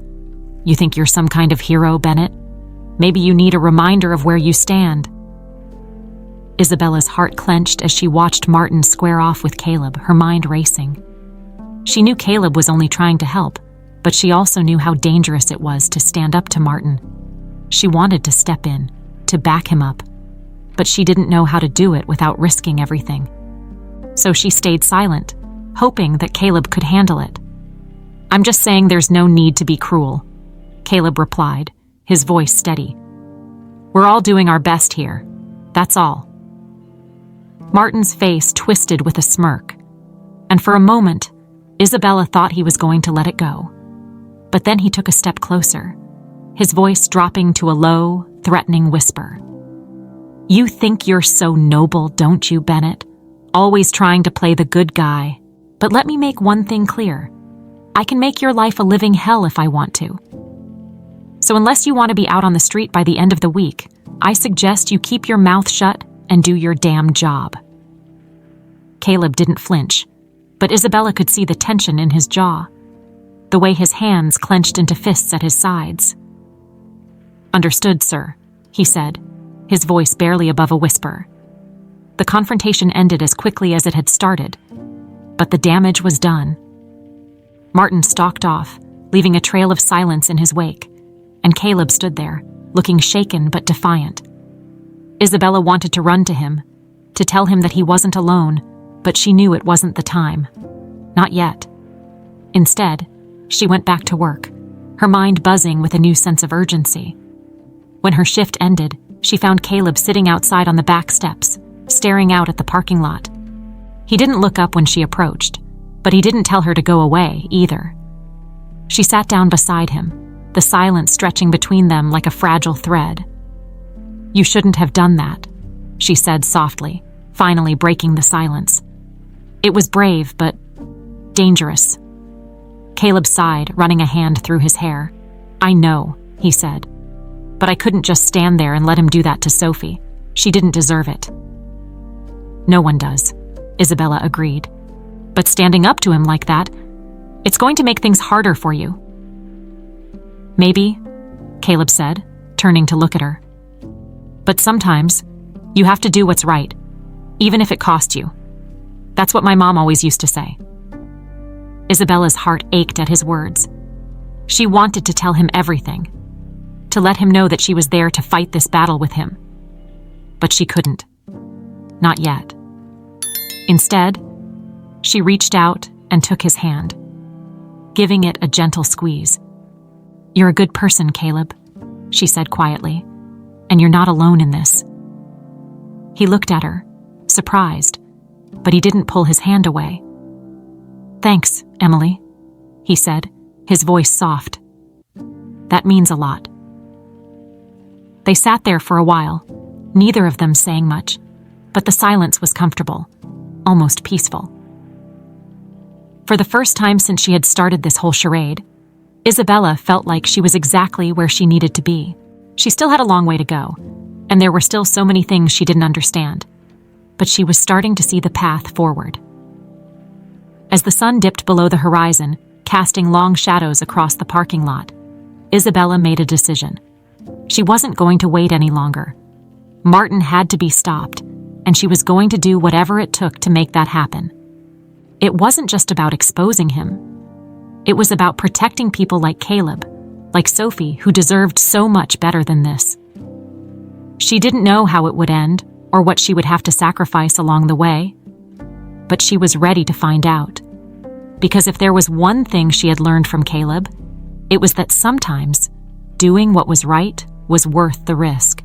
"You think you're some kind of hero, Bennett? Maybe you need a reminder of where you stand." Isabella's heart clenched as she watched Martin square off with Caleb, her mind racing. She knew Caleb was only trying to help, but she also knew how dangerous it was to stand up to Martin. She wanted to step in, to back him up, but she didn't know how to do it without risking everything. So she stayed silent, hoping that Caleb could handle it. "I'm just saying there's no need to be cruel," Caleb replied, his voice steady. "We're all doing our best here. That's all." Martin's face twisted with a smirk, and for a moment, Isabella thought he was going to let it go. But then he took a step closer, his voice dropping to a low, threatening whisper. "You think you're so noble, don't you, Bennett? Always trying to play the good guy. But let me make one thing clear. I can make your life a living hell if I want to. So unless you want to be out on the street by the end of the week, I suggest you keep your mouth shut and do your damn job." Caleb didn't flinch, but Isabella could see the tension in his jaw, the way his hands clenched into fists at his sides. "Understood, sir," he said, his voice barely above a whisper. The confrontation ended as quickly as it had started, but the damage was done. Martin stalked off, leaving a trail of silence in his wake, and Caleb stood there, looking shaken but defiant. Isabella wanted to run to him, to tell him that he wasn't alone, but she knew it wasn't the time. Not yet. Instead, she went back to work, her mind buzzing with a new sense of urgency. When her shift ended, she found Caleb sitting outside on the back steps, staring out at the parking lot. He didn't look up when she approached, but he didn't tell her to go away either. She sat down beside him, the silence stretching between them like a fragile thread. "You shouldn't have done that," she said softly, finally breaking the silence. "It was brave, but dangerous." Caleb sighed, running a hand through his hair. "I know," he said, "but I couldn't just stand there and let him do that to Sophie. She didn't deserve it." "No one does," Isabella agreed. "But standing up to him like that, it's going to make things harder for you." "Maybe," Caleb said, turning to look at her. "But sometimes, you have to do what's right, even if it costs you. That's what my mom always used to say." Isabella's heart ached at his words. She wanted to tell him everything, to let him know that she was there to fight this battle with him. But she couldn't. Not yet. Instead, she reached out and took his hand, giving it a gentle squeeze. "You're a good person, Caleb," she said quietly, "and you're not alone in this." He looked at her, surprised, but he didn't pull his hand away. "Thanks, Emily," he said, his voice soft. "That means a lot." They sat there for a while, neither of them saying much, but the silence was comfortable, almost peaceful. For the first time since she had started this whole charade, Isabella felt like she was exactly where she needed to be. She still had a long way to go, and there were still so many things she didn't understand, but she was starting to see the path forward. As the sun dipped below the horizon, casting long shadows across the parking lot, Isabella made a decision. She wasn't going to wait any longer. Martin had to be stopped, and she was going to do whatever it took to make that happen. It wasn't just about exposing him. It was about protecting people like Caleb, like Sophie, who deserved so much better than this. She didn't know how it would end or what she would have to sacrifice along the way, but she was ready to find out. Because if there was one thing she had learned from Caleb, it was that sometimes doing what was right was worth the risk.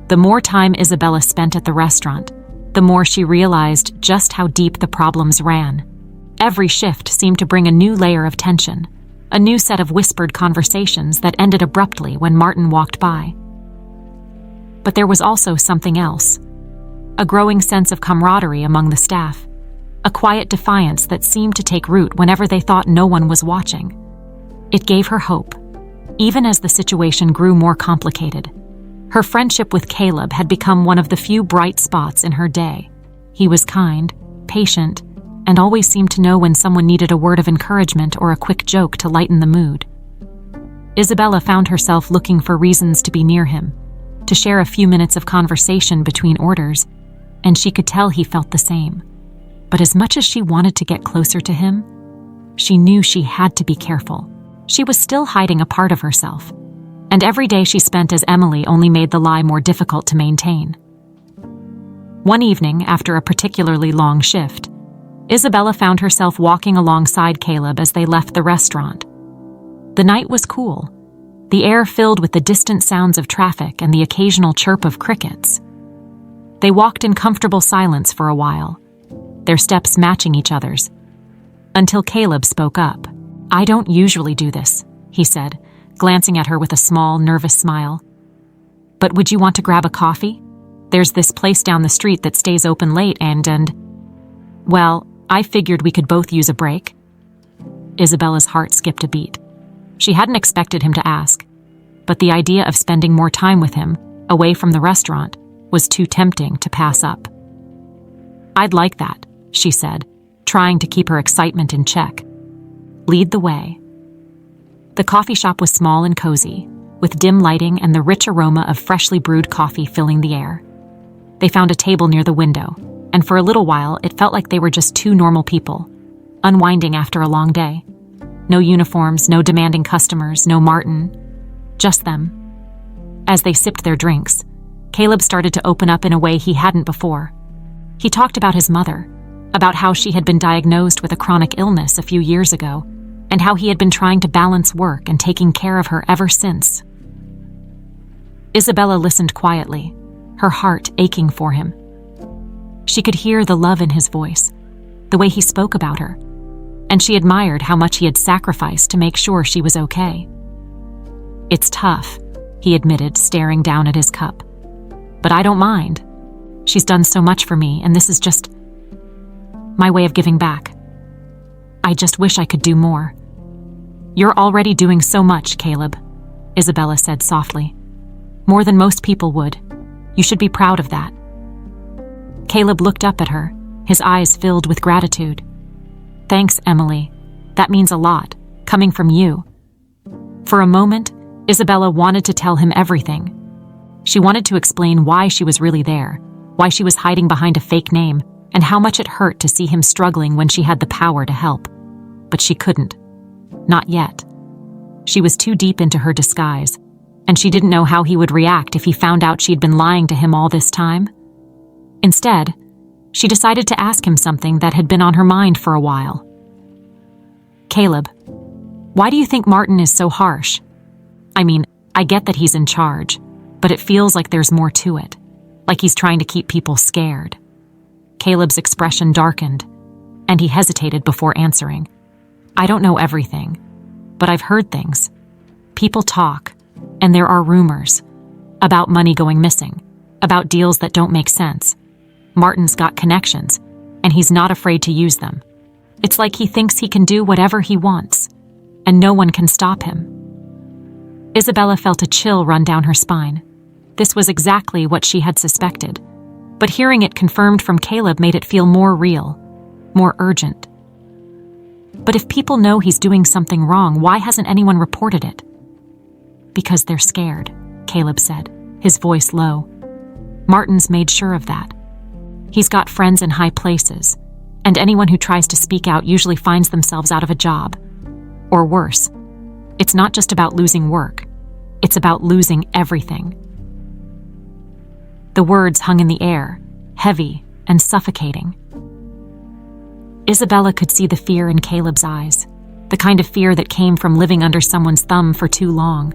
The more time Isabella spent at the restaurant, the more she realized just how deep the problems ran. Every shift seemed to bring a new layer of tension, a new set of whispered conversations that ended abruptly when Martin walked by. But there was also something else, a growing sense of camaraderie among the staff, a quiet defiance that seemed to take root whenever they thought no one was watching. It gave her hope, even as the situation grew more complicated. Her friendship with Caleb had become one of the few bright spots in her day. He was kind, patient, and always seemed to know when someone needed a word of encouragement or a quick joke to lighten the mood. Isabella found herself looking for reasons to be near him, to share a few minutes of conversation between orders, and she could tell he felt the same. But as much as she wanted to get closer to him, she knew she had to be careful. She was still hiding a part of herself, and every day she spent as Emily only made the lie more difficult to maintain. One evening, after a particularly long shift, Isabella found herself walking alongside Caleb as they left the restaurant. The night was cool, the air filled with the distant sounds of traffic and the occasional chirp of crickets. They walked in comfortable silence for a while, their steps matching each other's, until Caleb spoke up. "I don't usually do this," he said, glancing at her with a small, nervous smile. "But would you want to grab a coffee? There's this place down the street that stays open late well, I figured we could both use a break." Isabella's heart skipped a beat. She hadn't expected him to ask, but the idea of spending more time with him, away from the restaurant, was too tempting to pass up. "I'd like that," she said, trying to keep her excitement in check. "Lead the way." The coffee shop was small and cozy, with dim lighting and the rich aroma of freshly brewed coffee filling the air. They found a table near the window, and for a little while it felt like they were just two normal people, unwinding after a long day. No uniforms, no demanding customers, no Martin, just them. As they sipped their drinks, Caleb started to open up in a way he hadn't before. He talked about his mother, about how she had been diagnosed with a chronic illness a few years ago, and how he had been trying to balance work and taking care of her ever since. Isabella listened quietly, her heart aching for him. She could hear the love in his voice, the way he spoke about her, and she admired how much he had sacrificed to make sure she was okay. "It's tough," he admitted, staring down at his cup. "But I don't mind. She's done so much for me, and this is just my way of giving back. I just wish I could do more." "You're already doing so much, Caleb," Isabella said softly. "More than most people would. You should be proud of that." Caleb looked up at her, his eyes filled with gratitude. "Thanks, Emily. That means a lot, coming from you." For a moment, Isabella wanted to tell him everything. She wanted to explain why she was really there, why she was hiding behind a fake name, and how much it hurt to see him struggling when she had the power to help. But she couldn't. Not yet. She was too deep into her disguise, and she didn't know how he would react if he found out she'd been lying to him all this time. Instead, she decided to ask him something that had been on her mind for a while. "Caleb, why do you think Martin is so harsh? I mean, I get that he's in charge, but it feels like there's more to it, like he's trying to keep people scared." Caleb's expression darkened, and he hesitated before answering. "I don't know everything, but I've heard things. People talk, and there are rumors about money going missing, about deals that don't make sense. Martin's got connections, and he's not afraid to use them. It's like he thinks he can do whatever he wants, and no one can stop him." Isabella felt a chill run down her spine. This was exactly what she had suspected, but hearing it confirmed from Caleb made it feel more real, more urgent. "But if people know he's doing something wrong, why hasn't anyone reported it?" "Because they're scared," Caleb said, his voice low. "Martin's made sure of that. He's got friends in high places, and anyone who tries to speak out usually finds themselves out of a job. Or worse, it's not just about losing work, it's about losing everything." The words hung in the air, heavy and suffocating. Isabella could see the fear in Caleb's eyes, the kind of fear that came from living under someone's thumb for too long.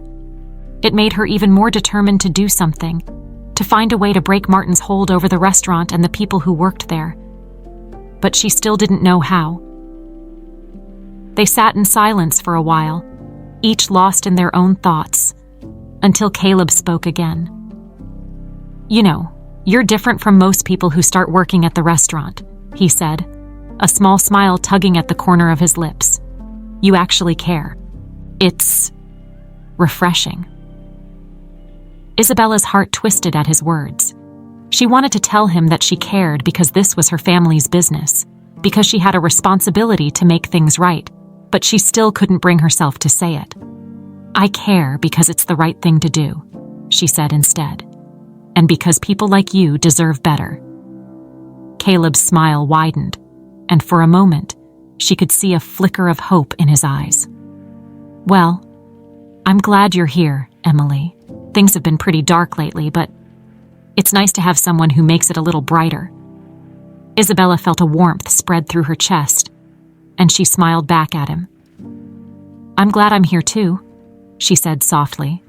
It made her even more determined to do something, to find a way to break Martin's hold over the restaurant and the people who worked there. But she still didn't know how. They sat in silence for a while, each lost in their own thoughts, until Caleb spoke again. "You know, you're different from most people who start working at the restaurant," he said, a small smile tugging at the corner of his lips. "You actually care. It's refreshing." Isabella's heart twisted at his words. She wanted to tell him that she cared because this was her family's business, because she had a responsibility to make things right, but she still couldn't bring herself to say it. "I care because it's the right thing to do," she said instead, "and because people like you deserve better." Caleb's smile widened, and for a moment, she could see a flicker of hope in his eyes. "Well, I'm glad you're here, Emily. Things have been pretty dark lately, but it's nice to have someone who makes it a little brighter." Isabella felt a warmth spread through her chest, and she smiled back at him. "I'm glad I'm here too," she said softly,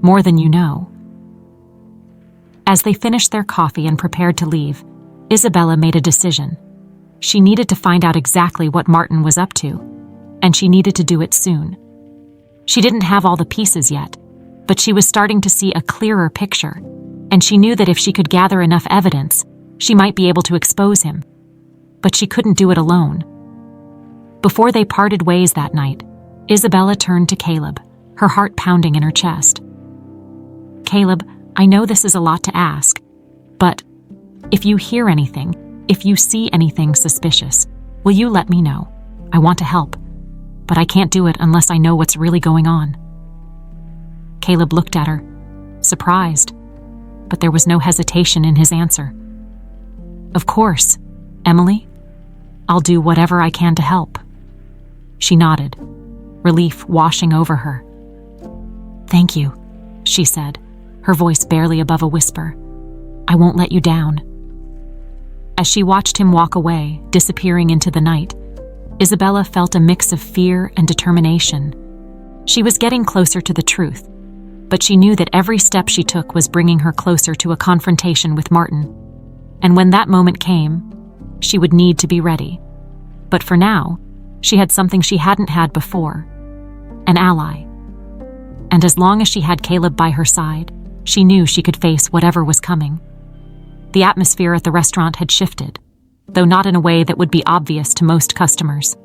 "more than you know." As they finished their coffee and prepared to leave, Isabella made a decision. She needed to find out exactly what Martin was up to, and she needed to do it soon. She didn't have all the pieces yet, but she was starting to see a clearer picture, and she knew that if she could gather enough evidence, she might be able to expose him. But she couldn't do it alone. Before they parted ways that night, Isabella turned to Caleb, her heart pounding in her chest. "Caleb, I know this is a lot to ask, but if you hear anything, if you see anything suspicious, will you let me know? I want to help, but I can't do it unless I know what's really going on." Caleb looked at her, surprised, but there was no hesitation in his answer. "Of course, Emily. I'll do whatever I can to help." She nodded, relief washing over her. "Thank you," she said, her voice barely above a whisper. "I won't let you down." As she watched him walk away, disappearing into the night, Isabella felt a mix of fear and determination. She was getting closer to the truth, but she knew that every step she took was bringing her closer to a confrontation with Martin. And when that moment came, she would need to be ready. But for now, she had something she hadn't had before, an ally. And as long as she had Caleb by her side, she knew she could face whatever was coming. The atmosphere at the restaurant had shifted, though not in a way that would be obvious to most customers.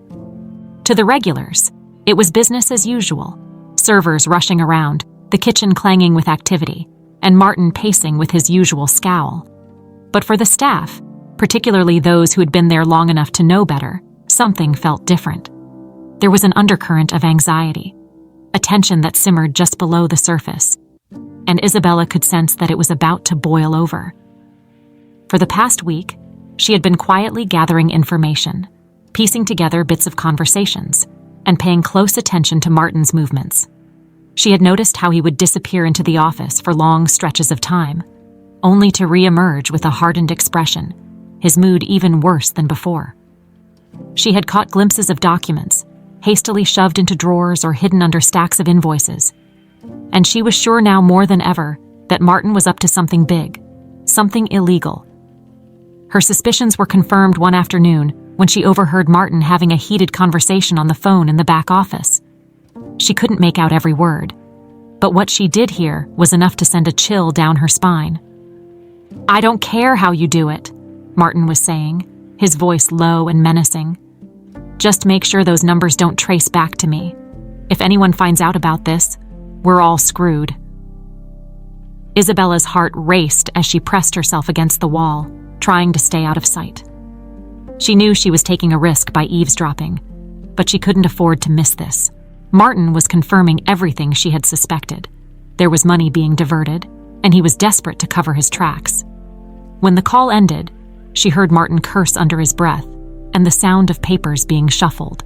To the regulars, it was business as usual, servers rushing around, the kitchen clanging with activity, and Martin pacing with his usual scowl. But for the staff, particularly those who had been there long enough to know better, something felt different. There was an undercurrent of anxiety, a tension that simmered just below the surface, and Isabella could sense that it was about to boil over. For the past week, she had been quietly gathering information, piecing together bits of conversations, and paying close attention to Martin's movements. She had noticed how he would disappear into the office for long stretches of time, only to re-emerge with a hardened expression, his mood even worse than before. She had caught glimpses of documents, hastily shoved into drawers or hidden under stacks of invoices, and she was sure now more than ever that Martin was up to something big, something illegal. Her suspicions were confirmed one afternoon when she overheard Martin having a heated conversation on the phone in the back office. She couldn't make out every word, but what she did hear was enough to send a chill down her spine. "I don't care how you do it," Martin was saying, his voice low and menacing. "Just make sure those numbers don't trace back to me. If anyone finds out about this, we're all screwed." Isabella's heart raced as she pressed herself against the wall, trying to stay out of sight. She knew she was taking a risk by eavesdropping, but she couldn't afford to miss this. Martin was confirming everything she had suspected. There was money being diverted, and he was desperate to cover his tracks. When the call ended, she heard Martin curse under his breath and the sound of papers being shuffled.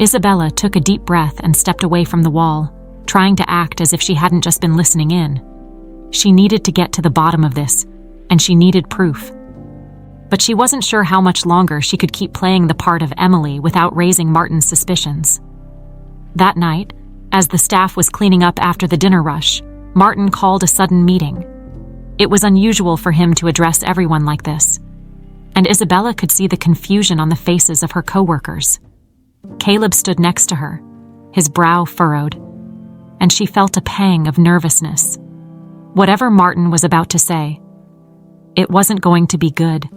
Isabella took a deep breath and stepped away from the wall, trying to act as if she hadn't just been listening in. She needed to get to the bottom of this, and she needed proof. But she wasn't sure how much longer she could keep playing the part of Emily without raising Martin's suspicions. That night, as the staff was cleaning up after the dinner rush, Martin called a sudden meeting. It was unusual for him to address everyone like this, and Isabella could see the confusion on the faces of her coworkers. Caleb stood next to her, his brow furrowed, and she felt a pang of nervousness. Whatever Martin was about to say, it wasn't going to be good.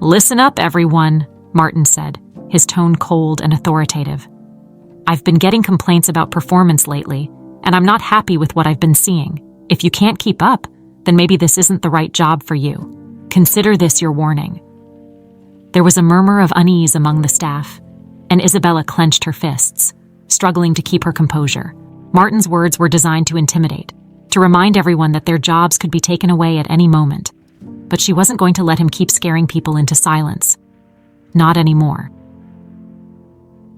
"Listen up, everyone," Martin said, his tone cold and authoritative. "I've been getting complaints about performance lately, and I'm not happy with what I've been seeing. If you can't keep up, then maybe this isn't the right job for you. Consider this your warning." There was a murmur of unease among the staff, and Isabella clenched her fists, struggling to keep her composure. Martin's words were designed to intimidate, to remind everyone that their jobs could be taken away at any moment. But she wasn't going to let him keep scaring people into silence. Not anymore.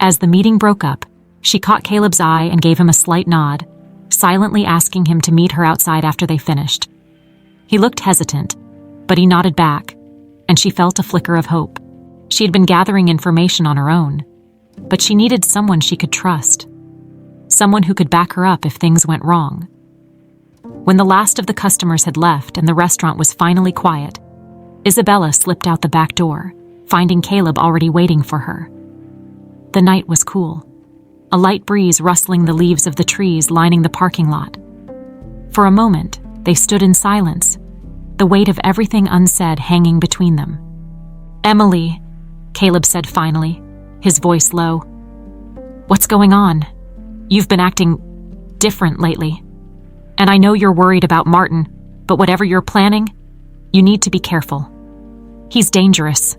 As the meeting broke up, she caught Caleb's eye and gave him a slight nod, silently asking him to meet her outside after they finished. He looked hesitant, but he nodded back, and she felt a flicker of hope. She had been gathering information on her own, but she needed someone she could trust, someone who could back her up if things went wrong. When the last of the customers had left and the restaurant was finally quiet, Isabella slipped out the back door, finding Caleb already waiting for her. The night was cool, a light breeze rustling the leaves of the trees lining the parking lot. For a moment, they stood in silence, the weight of everything unsaid hanging between them. "Emily," Caleb said finally, his voice low. "What's going on? You've been acting different lately. And I know you're worried about Martin, but whatever you're planning, you need to be careful. He's dangerous."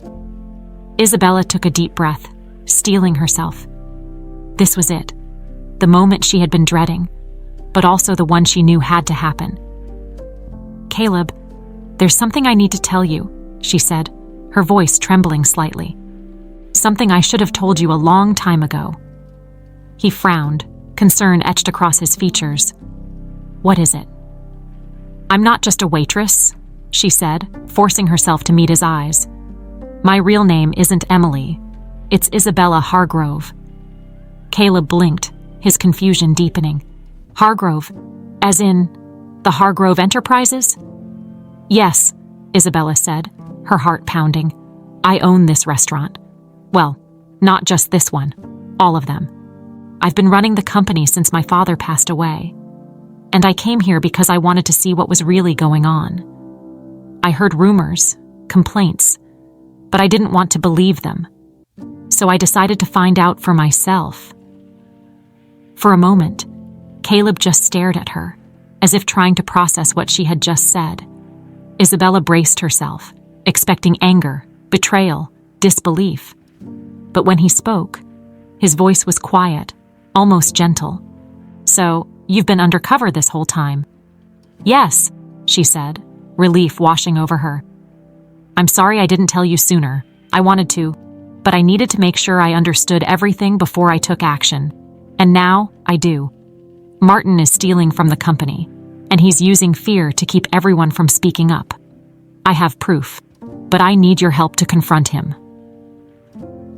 Isabella took a deep breath, steeling herself. This was it, the moment she had been dreading, but also the one she knew had to happen. "Caleb, there's something I need to tell you," she said, her voice trembling slightly. "Something I should have told you a long time ago." He frowned, concern etched across his features. "What is it?" "I'm not just a waitress," she said, forcing herself to meet his eyes. "My real name isn't Emily. It's Isabella Hargrove." Caleb blinked, his confusion deepening. "Hargrove? As in, the Hargrove Enterprises?" "Yes," Isabella said, her heart pounding. "I own this restaurant. Well, not just this one, all of them. I've been running the company since my father passed away. And I came here because I wanted to see what was really going on. I heard rumors, complaints, but I didn't want to believe them. So I decided to find out for myself." For a moment, Caleb just stared at her, as if trying to process what she had just said. Isabella braced herself, expecting anger, betrayal, disbelief. But when he spoke, his voice was quiet, almost gentle. "So, you've been undercover this whole time?" "Yes," she said, relief washing over her. "I'm sorry I didn't tell you sooner. I wanted to, but I needed to make sure I understood everything before I took action. And now, I do. Martin is stealing from the company, and he's using fear to keep everyone from speaking up. I have proof, but I need your help to confront him."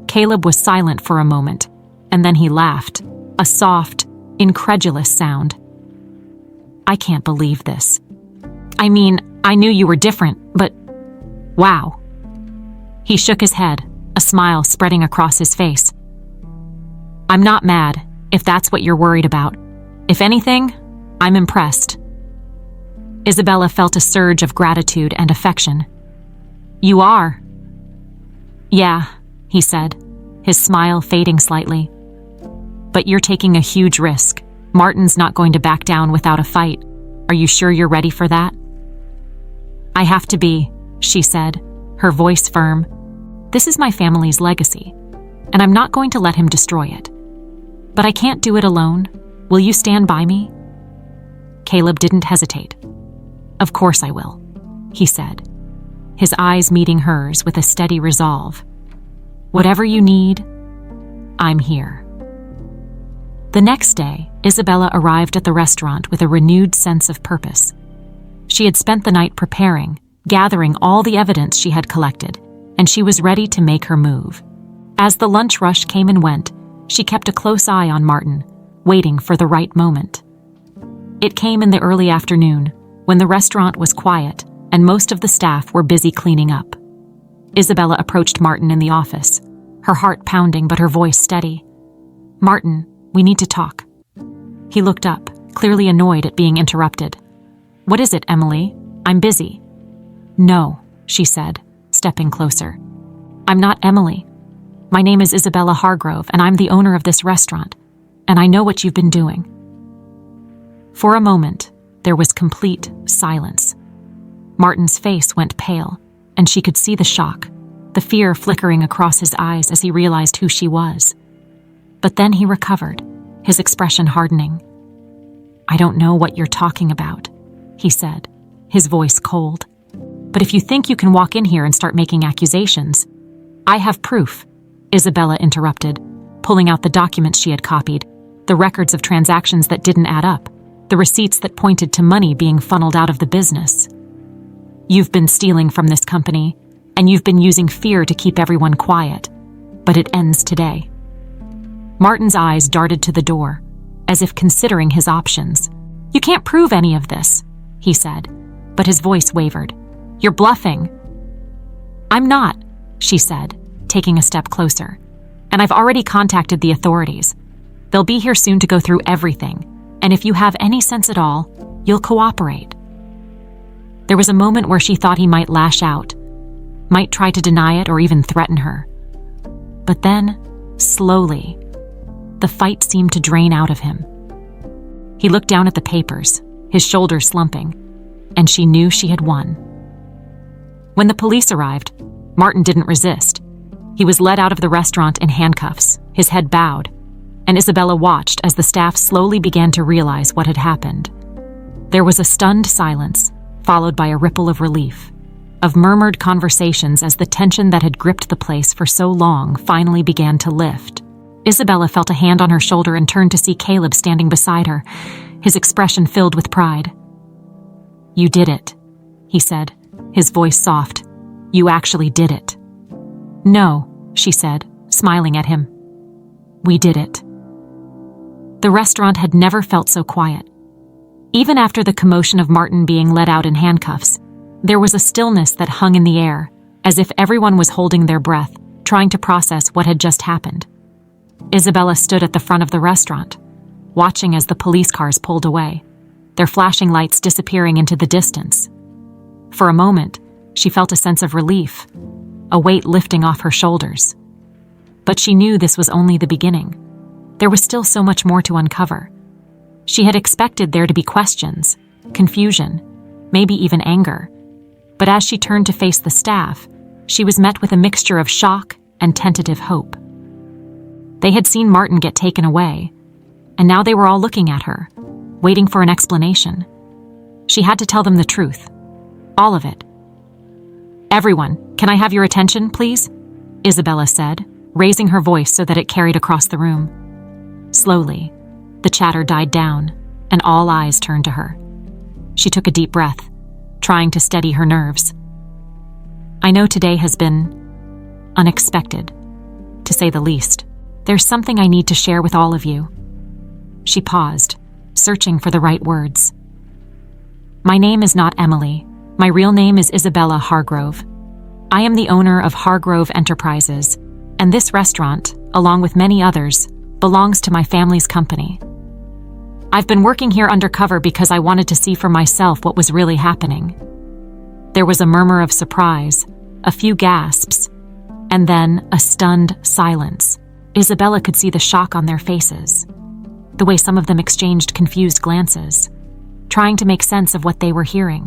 Caleb was silent for a moment, and then he laughed, a soft, incredulous sound. "I can't believe this. I mean, I knew you were different, but wow." He shook his head, a smile spreading across his face. "I'm not mad, if that's what you're worried about. If anything, I'm impressed." Isabella felt a surge of gratitude and affection. "You are?" "Yeah," he said, his smile fading slightly. "But you're taking a huge risk. Martin's not going to back down without a fight. Are you sure you're ready for that?" "I have to be," she said, her voice firm. "This is my family's legacy, and I'm not going to let him destroy it. But I can't do it alone. Will you stand by me?" Caleb didn't hesitate. "Of course I will," he said, his eyes meeting hers with a steady resolve. "Whatever you need, I'm here." The next day, Isabella arrived at the restaurant with a renewed sense of purpose. She had spent the night preparing, gathering all the evidence she had collected, and she was ready to make her move. As the lunch rush came and went, she kept a close eye on Martin, waiting for the right moment. It came in the early afternoon, when the restaurant was quiet and most of the staff were busy cleaning up. Isabella approached Martin in the office, her heart pounding but her voice steady. "Martin, we need to talk." He looked up, clearly annoyed at being interrupted. "What is it, Emily? I'm busy." "No," she said, stepping closer. "I'm not Emily. My name is Isabella Hargrove, and I'm the owner of this restaurant, and I know what you've been doing." For a moment, there was complete silence. Martin's face went pale, and she could see the shock, the fear flickering across his eyes as he realized who she was. But then he recovered, his expression hardening. "I don't know what you're talking about," he said, his voice cold. "But if you think you can walk in here and start making accusations—" "I have proof," Isabella interrupted, pulling out the documents she had copied, the records of transactions that didn't add up, the receipts that pointed to money being funneled out of the business. "You've been stealing from this company, and you've been using fear to keep everyone quiet, but it ends today." Martin's eyes darted to the door, as if considering his options. "You can't prove any of this," he said, but his voice wavered. "You're bluffing." "I'm not," she said, taking a step closer. "And I've already contacted the authorities. They'll be here soon to go through everything, and if you have any sense at all, you'll cooperate." There was a moment where she thought he might lash out, might try to deny it or even threaten her. But then, slowly, the fight seemed to drain out of him. He looked down at the papers, his shoulders slumping, and she knew she had won. When the police arrived, Martin didn't resist. He was led out of the restaurant in handcuffs, his head bowed, and Isabella watched as the staff slowly began to realize what had happened. There was a stunned silence, followed by a ripple of relief, of murmured conversations as the tension that had gripped the place for so long finally began to lift. Isabella felt a hand on her shoulder and turned to see Caleb standing beside her, his expression filled with pride. "You did it," he said, his voice soft. "You actually did it." "No," she said, smiling at him. "We did it." The restaurant had never felt so quiet. Even after the commotion of Martin being let out in handcuffs, there was a stillness that hung in the air, as if everyone was holding their breath, trying to process what had just happened. Isabella stood at the front of the restaurant, watching as the police cars pulled away, their flashing lights disappearing into the distance. For a moment, she felt a sense of relief, a weight lifting off her shoulders. But she knew this was only the beginning. There was still so much more to uncover. She had expected there to be questions, confusion, maybe even anger. But as she turned to face the staff, she was met with a mixture of shock and tentative hope. They had seen Martin get taken away, and now they were all looking at her, waiting for an explanation. She had to tell them the truth. All of it. "Everyone, can I have your attention, please?" Isabella said, raising her voice so that it carried across the room. Slowly, the chatter died down, and all eyes turned to her. She took a deep breath, trying to steady her nerves. "I know today has been unexpected, to say the least. There's something I need to share with all of you." She paused, searching for the right words. "My name is not Emily. My real name is Isabella Hargrove. I am the owner of Hargrove Enterprises, and this restaurant, along with many others, belongs to my family's company. I've been working here undercover because I wanted to see for myself what was really happening." There was a murmur of surprise, a few gasps, and then a stunned silence. Isabella could see the shock on their faces, the way some of them exchanged confused glances, trying to make sense of what they were hearing.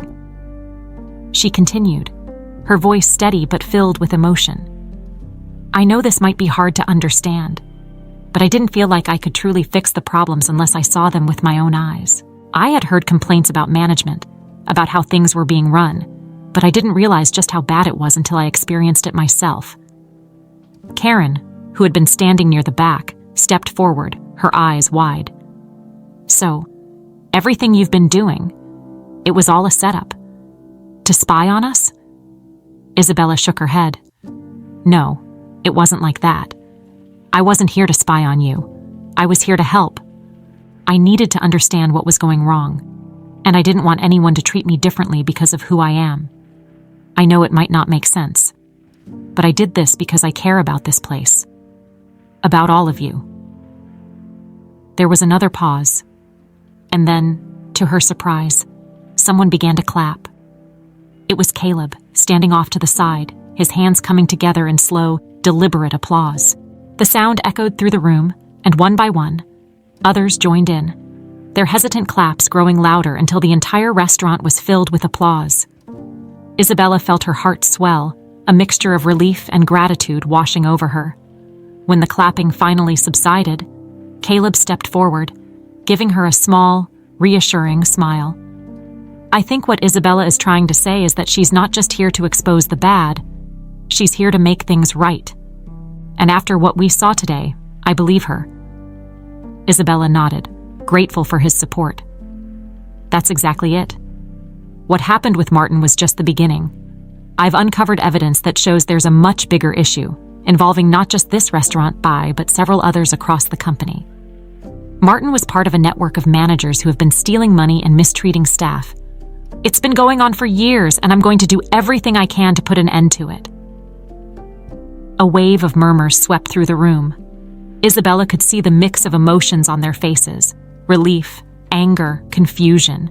She continued, her voice steady but filled with emotion. "I know this might be hard to understand, but I didn't feel like I could truly fix the problems unless I saw them with my own eyes. I had heard complaints about management, about how things were being run, but I didn't realize just how bad it was until I experienced it myself." Karen, who had been standing near the back, stepped forward, her eyes wide. "So, everything you've been doing, it was all a setup?" To spy on us? Isabella shook her head. No, it wasn't like that. I wasn't here to spy on you. I was here to help. I needed to understand what was going wrong, and I didn't want anyone to treat me differently because of who I am. I know it might not make sense, but I did this because I care about this place. About all of you. There was another pause, and then, to her surprise, someone began to clap. It was Caleb, standing off to the side, his hands coming together in slow, deliberate applause. The sound echoed through the room, and one by one, others joined in, their hesitant claps growing louder until the entire restaurant was filled with applause. Isabella felt her heart swell, a mixture of relief and gratitude washing over her. When the clapping finally subsided, Caleb stepped forward, giving her a small, reassuring smile. I think what Isabella is trying to say is that she's not just here to expose the bad, she's here to make things right. And after what we saw today, I believe her. Isabella nodded, grateful for his support. That's exactly it. What happened with Martin was just the beginning. I've uncovered evidence that shows there's a much bigger issue, involving not just this restaurant but several others across the company. Martin was part of a network of managers who have been stealing money and mistreating staff. It's been going on for years, and I'm going to do everything I can to put an end to it. A wave of murmurs swept through the room. Isabella could see the mix of emotions on their faces: relief, anger, confusion.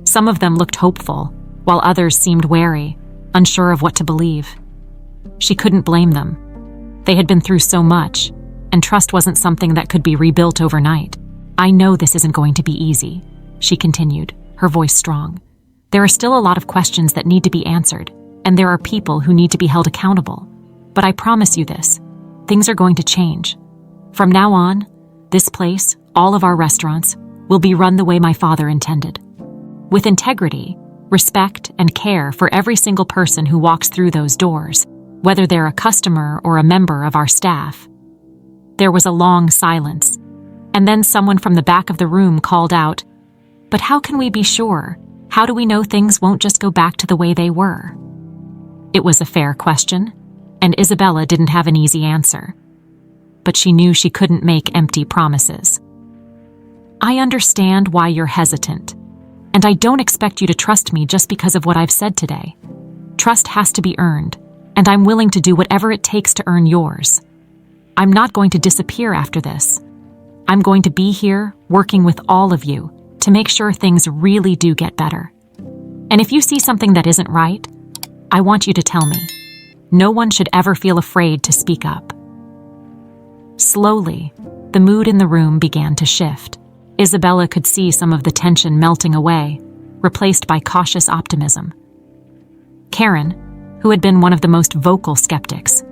Some of them looked hopeful, while others seemed wary, unsure of what to believe. She couldn't blame them. They had been through so much, and trust wasn't something that could be rebuilt overnight. I know this isn't going to be easy, she continued, her voice strong. There are still a lot of questions that need to be answered, and there are people who need to be held accountable. But I promise you this, things are going to change. From now on, this place, all of our restaurants, will be run the way my father intended. With integrity, respect, and care for every single person who walks through those doors, whether they're a customer or a member of our staff. There was a long silence, and then someone from the back of the room called out, "But how can we be sure? How do we know things won't just go back to the way they were?" It was a fair question, and Isabella didn't have an easy answer. But she knew she couldn't make empty promises. I understand why you're hesitant, and I don't expect you to trust me just because of what I've said today. Trust has to be earned, and I'm willing to do whatever it takes to earn yours. I'm not going to disappear after this. I'm going to be here, working with all of you, to make sure things really do get better. And if you see something that isn't right, I want you to tell me. No one should ever feel afraid to speak up. Slowly, the mood in the room began to shift. Isabella could see some of the tension melting away, replaced by cautious optimism. Karen, who had been one of the most vocal skeptics,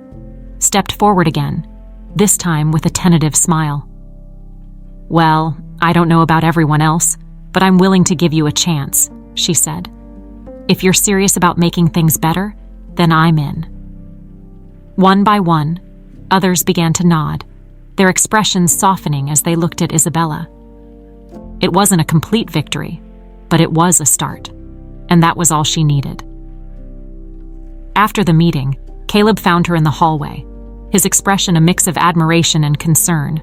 stepped forward again, this time with a tentative smile. "Well, I don't know about everyone else, but I'm willing to give you a chance," she said. "If you're serious about making things better, then I'm in." One by one, others began to nod, their expressions softening as they looked at Isabella. It wasn't a complete victory, but it was a start, and that was all she needed. After the meeting, Caleb found her in the hallway, his expression a mix of admiration and concern.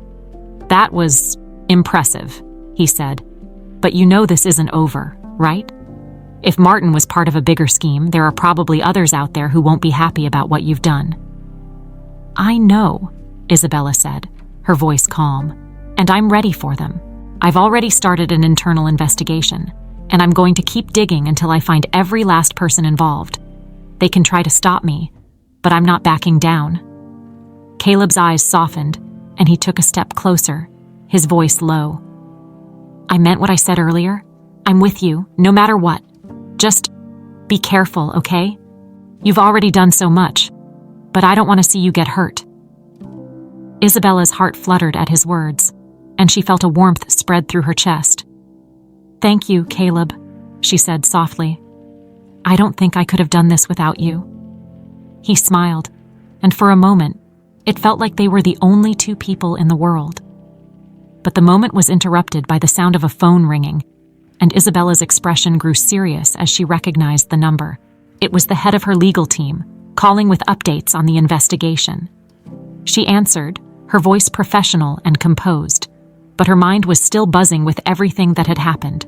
"That was impressive," he said, "but you know this isn't over, right? If Martin was part of a bigger scheme, there are probably others out there who won't be happy about what you've done." "I know," Isabella said, her voice calm, "and I'm ready for them. I've already started an internal investigation, and I'm going to keep digging until I find every last person involved. They can try to stop me, but I'm not backing down." Caleb's eyes softened, and he took a step closer, his voice low. "I meant what I said earlier. I'm with you, no matter what. Just be careful, okay? You've already done so much, but I don't want to see you get hurt." Isabella's heart fluttered at his words, and she felt a warmth spread through her chest. "Thank you, Caleb," she said softly. "I don't think I could have done this without you." He smiled, and for a moment, it felt like they were the only two people in the world. But the moment was interrupted by the sound of a phone ringing, and Isabella's expression grew serious as she recognized the number. It was the head of her legal team, calling with updates on the investigation. She answered, her voice professional and composed, but her mind was still buzzing with everything that had happened.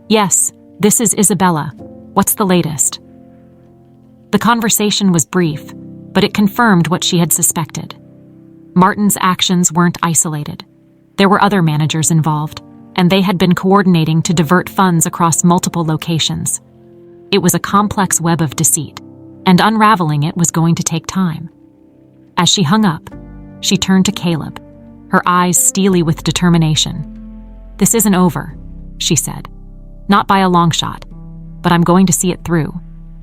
"Yes, this is Isabella. What's the latest?" The conversation was brief, but it confirmed what she had suspected. Martin's actions weren't isolated. There were other managers involved, and they had been coordinating to divert funds across multiple locations. It was a complex web of deceit, and unraveling it was going to take time. As she hung up, she turned to Caleb, her eyes steely with determination. "This isn't over," she said. "Not by a long shot, but I'm going to see it through,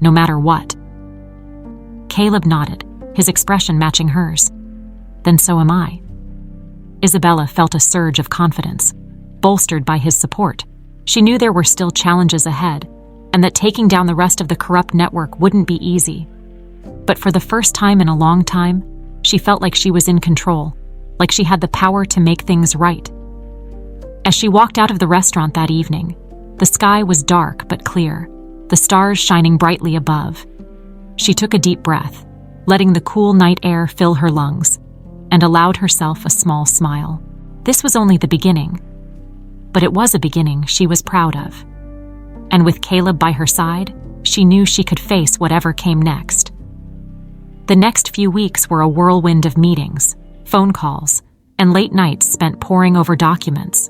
no matter what." Caleb nodded, his expression matching hers. "Then so am I." Isabella felt a surge of confidence, bolstered by his support. She knew there were still challenges ahead, and that taking down the rest of the corrupt network wouldn't be easy. But for the first time in a long time, she felt like she was in control, like she had the power to make things right. As she walked out of the restaurant that evening, the sky was dark but clear, the stars shining brightly above. She took a deep breath, letting the cool night air fill her lungs, and allowed herself a small smile. This was only the beginning, but it was a beginning she was proud of. And with Caleb by her side, she knew she could face whatever came next. The next few weeks were a whirlwind of meetings, phone calls, and late nights spent poring over documents.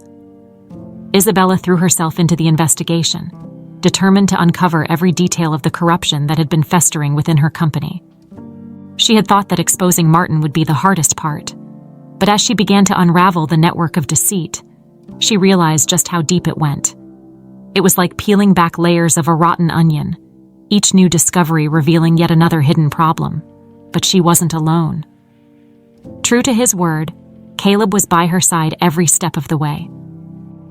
Isabella threw herself into the investigation, determined to uncover every detail of the corruption that had been festering within her company. She had thought that exposing Martin would be the hardest part, but as she began to unravel the network of deceit, she realized just how deep it went. It was like peeling back layers of a rotten onion, each new discovery revealing yet another hidden problem. But she wasn't alone. True to his word, Caleb was by her side every step of the way.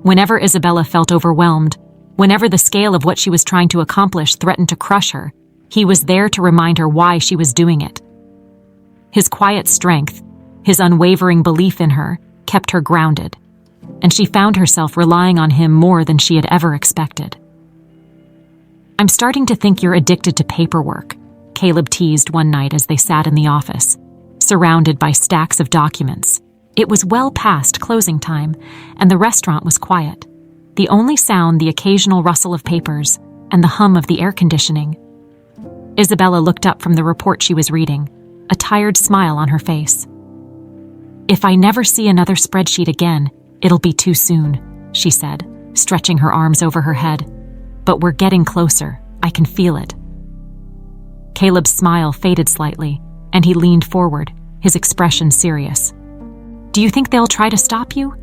Whenever Isabella felt overwhelmed, whenever the scale of what she was trying to accomplish threatened to crush her, he was there to remind her why she was doing it. His quiet strength, his unwavering belief in her, kept her grounded, and she found herself relying on him more than she had ever expected. "I'm starting to think you're addicted to paperwork," Caleb teased one night as they sat in the office, surrounded by stacks of documents. It was well past closing time, and the restaurant was quiet. The only sound the occasional rustle of papers and the hum of the air conditioning. Isabella looked up from the report she was reading, a tired smile on her face. "If I never see another spreadsheet again, it'll be too soon," she said, stretching her arms over her head. "But we're getting closer. I can feel it." Caleb's smile faded slightly, and he leaned forward, his expression serious. "Do you think they'll try to stop you?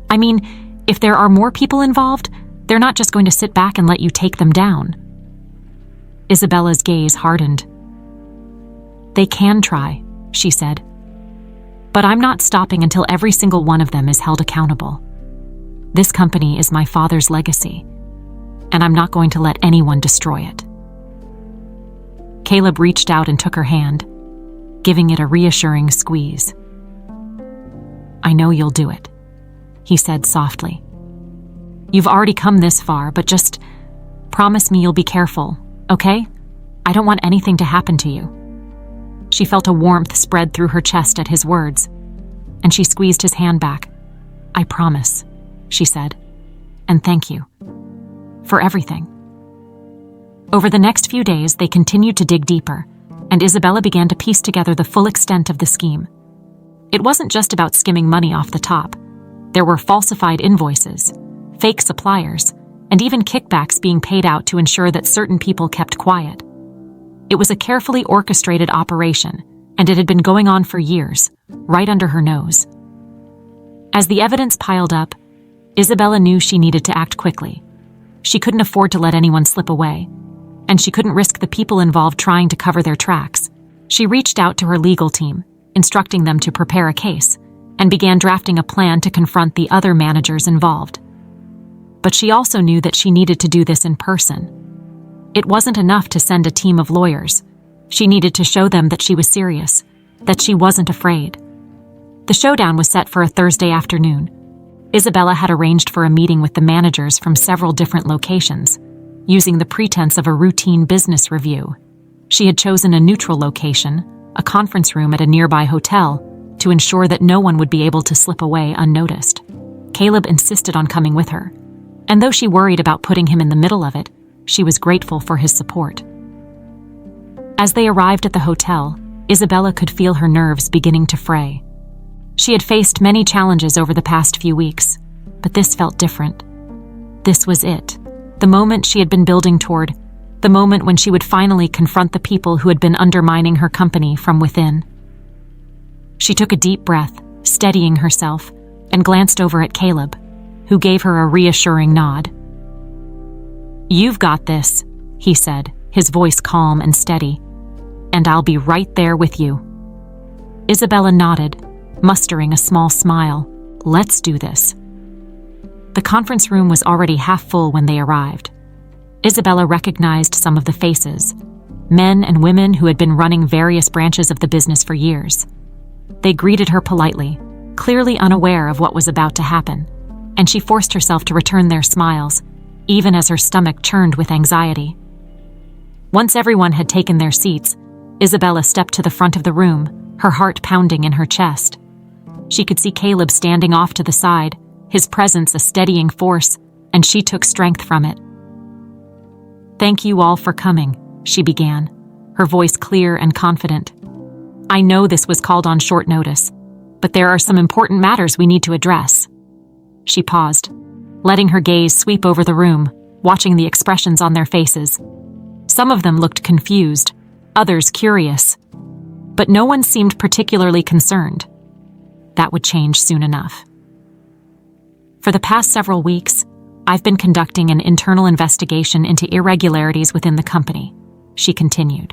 I mean, if there are more people involved, they're not just going to sit back and let you take them down." Isabella's gaze hardened. "They can try," she said. "But I'm not stopping until every single one of them is held accountable. This company is my father's legacy, and I'm not going to let anyone destroy it." Caleb reached out and took her hand, giving it a reassuring squeeze. "I know you'll do it," he said softly. "You've already come this far, but just promise me you'll be careful, okay? I don't want anything to happen to you." She felt a warmth spread through her chest at his words, and she squeezed his hand back. "I promise," she said, "and thank you for everything." Over the next few days, they continued to dig deeper, and Isabella began to piece together the full extent of the scheme. It wasn't just about skimming money off the top. There were falsified invoices, fake suppliers, and even kickbacks being paid out to ensure that certain people kept quiet. It was a carefully orchestrated operation, and it had been going on for years, right under her nose. As the evidence piled up, Isabella knew she needed to act quickly. She couldn't afford to let anyone slip away, and she couldn't risk the people involved trying to cover their tracks. She reached out to her legal team, instructing them to prepare a case, and began drafting a plan to confront the other managers involved. But she also knew that she needed to do this in person. It wasn't enough to send a team of lawyers. She needed to show them that she was serious, that she wasn't afraid. The showdown was set for a Thursday afternoon. Isabella had arranged for a meeting with the managers from several different locations, using the pretense of a routine business review. She had chosen a neutral location, a conference room at a nearby hotel, to ensure that no one would be able to slip away unnoticed. Caleb insisted on coming with her, and though she worried about putting him in the middle of it, she was grateful for his support. As they arrived at the hotel, Isabella could feel her nerves beginning to fray. She had faced many challenges over the past few weeks, but this felt different. This was it, the moment she had been building toward, the moment when she would finally confront the people who had been undermining her company from within. She took a deep breath, steadying herself, and glanced over at Caleb, who gave her a reassuring nod. "You've got this," he said, his voice calm and steady, "and I'll be right there with you." Isabella nodded, mustering a small smile. "Let's do this." The conference room was already half full when they arrived. Isabella recognized some of the faces, men and women who had been running various branches of the business for years. They greeted her politely, clearly unaware of what was about to happen, and she forced herself to return their smiles, even as her stomach churned with anxiety. Once everyone had taken their seats, Isabella stepped to the front of the room, her heart pounding in her chest. She could see Caleb standing off to the side, his presence a steadying force, and she took strength from it. "Thank you all for coming," she began, her voice clear and confident. "I know this was called on short notice, but there are some important matters we need to address." She paused, letting her gaze sweep over the room, watching the expressions on their faces. Some of them looked confused, others curious, but no one seemed particularly concerned. That would change soon enough. "For the past several weeks, I've been conducting an internal investigation into irregularities within the company," she continued.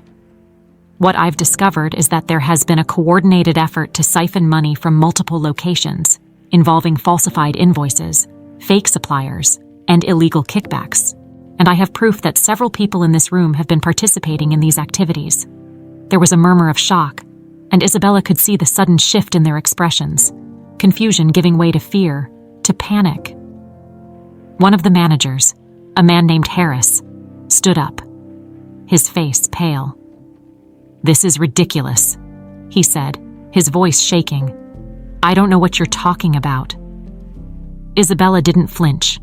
"What I've discovered is that there has been a coordinated effort to siphon money from multiple locations, involving falsified invoices, fake suppliers, and illegal kickbacks. And I have proof that several people in this room have been participating in these activities." There was a murmur of shock, and Isabella could see the sudden shift in their expressions, confusion giving way to fear, to panic. One of the managers, a man named Harris, stood up, his face pale. "This is ridiculous," he said, his voice shaking. "I don't know what you're talking about." Isabella didn't flinch.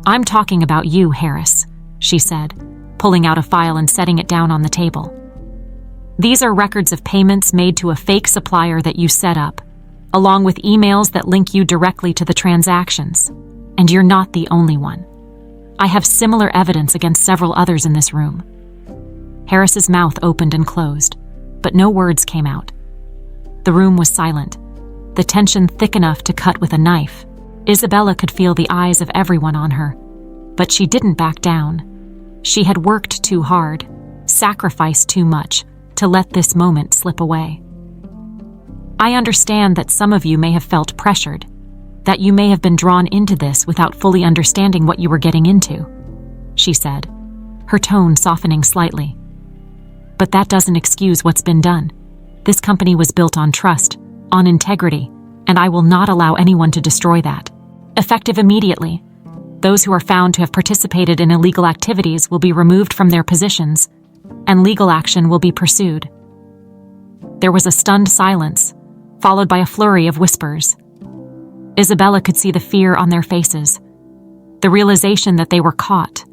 "I'm talking about you, Harris," she said, pulling out a file and setting it down on the table. "These are records of payments made to a fake supplier that you set up, along with emails that link you directly to the transactions. And you're not the only one. I have similar evidence against several others in this room." Harris's mouth opened and closed, but no words came out. The room was silent, the tension thick enough to cut with a knife. Isabella could feel the eyes of everyone on her, but she didn't back down. She had worked too hard, sacrificed too much, to let this moment slip away. "I understand that some of you may have felt pressured, that you may have been drawn into this without fully understanding what you were getting into," she said, her tone softening slightly. "But that doesn't excuse what's been done. This company was built on trust, on integrity, and I will not allow anyone to destroy that. Effective immediately, those who are found to have participated in illegal activities will be removed from their positions, and legal action will be pursued." There was a stunned silence, followed by a flurry of whispers. Isabella could see the fear on their faces, the realization that they were caught,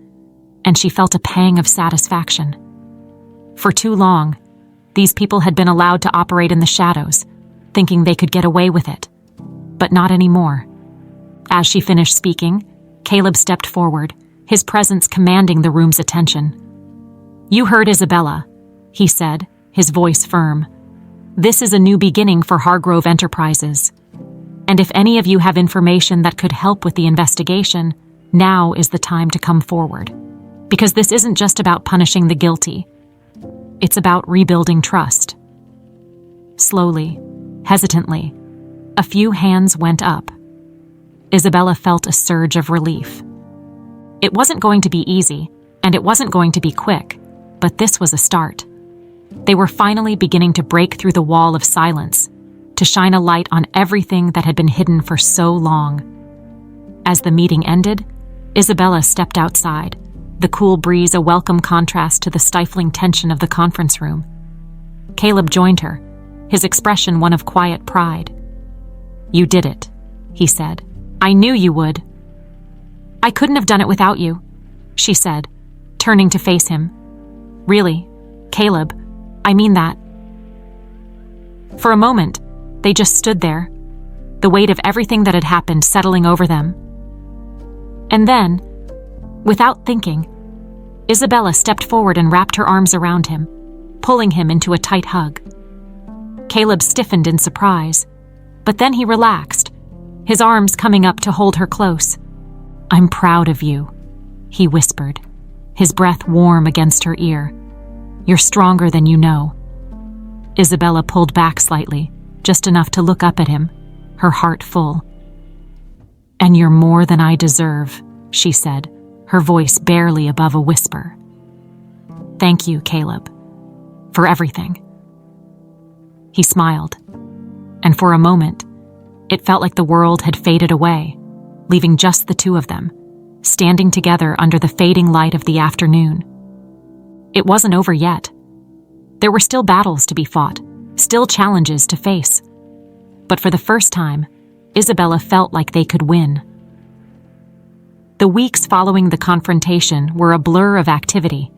and she felt a pang of satisfaction. For too long, these people had been allowed to operate in the shadows, thinking they could get away with it. But not anymore. As she finished speaking, Caleb stepped forward, his presence commanding the room's attention. "You heard Isabella," he said, his voice firm. "This is a new beginning for Hargrove Enterprises. And if any of you have information that could help with the investigation, now is the time to come forward. Because this isn't just about punishing the guilty. It's about rebuilding trust." Slowly, hesitantly, a few hands went up. Isabella felt a surge of relief. It wasn't going to be easy, and it wasn't going to be quick, but this was a start. They were finally beginning to break through the wall of silence, to shine a light on everything that had been hidden for so long. As the meeting ended, Isabella stepped outside, the cool breeze a welcome contrast to the stifling tension of the conference room. Caleb joined her, his expression one of quiet pride. "You did it," he said. "I knew you would." "I couldn't have done it without you," she said, turning to face him. "Really, Caleb, I mean that." For a moment, they just stood there, the weight of everything that had happened settling over them. And then, without thinking, Isabella stepped forward and wrapped her arms around him, pulling him into a tight hug. Caleb stiffened in surprise, but then he relaxed, his arms coming up to hold her close. "I'm proud of you," he whispered, his breath warm against her ear. "You're stronger than you know." Isabella pulled back slightly, just enough to look up at him, her heart full. "And you're more than I deserve," she said, her voice barely above a whisper. "Thank you, Caleb, for everything." He smiled, and for a moment, it felt like the world had faded away, leaving just the two of them, standing together under the fading light of the afternoon. It wasn't over yet. There were still battles to be fought, still challenges to face. But for the first time, Isabella felt like they could win. The weeks following the confrontation were a blur of activity,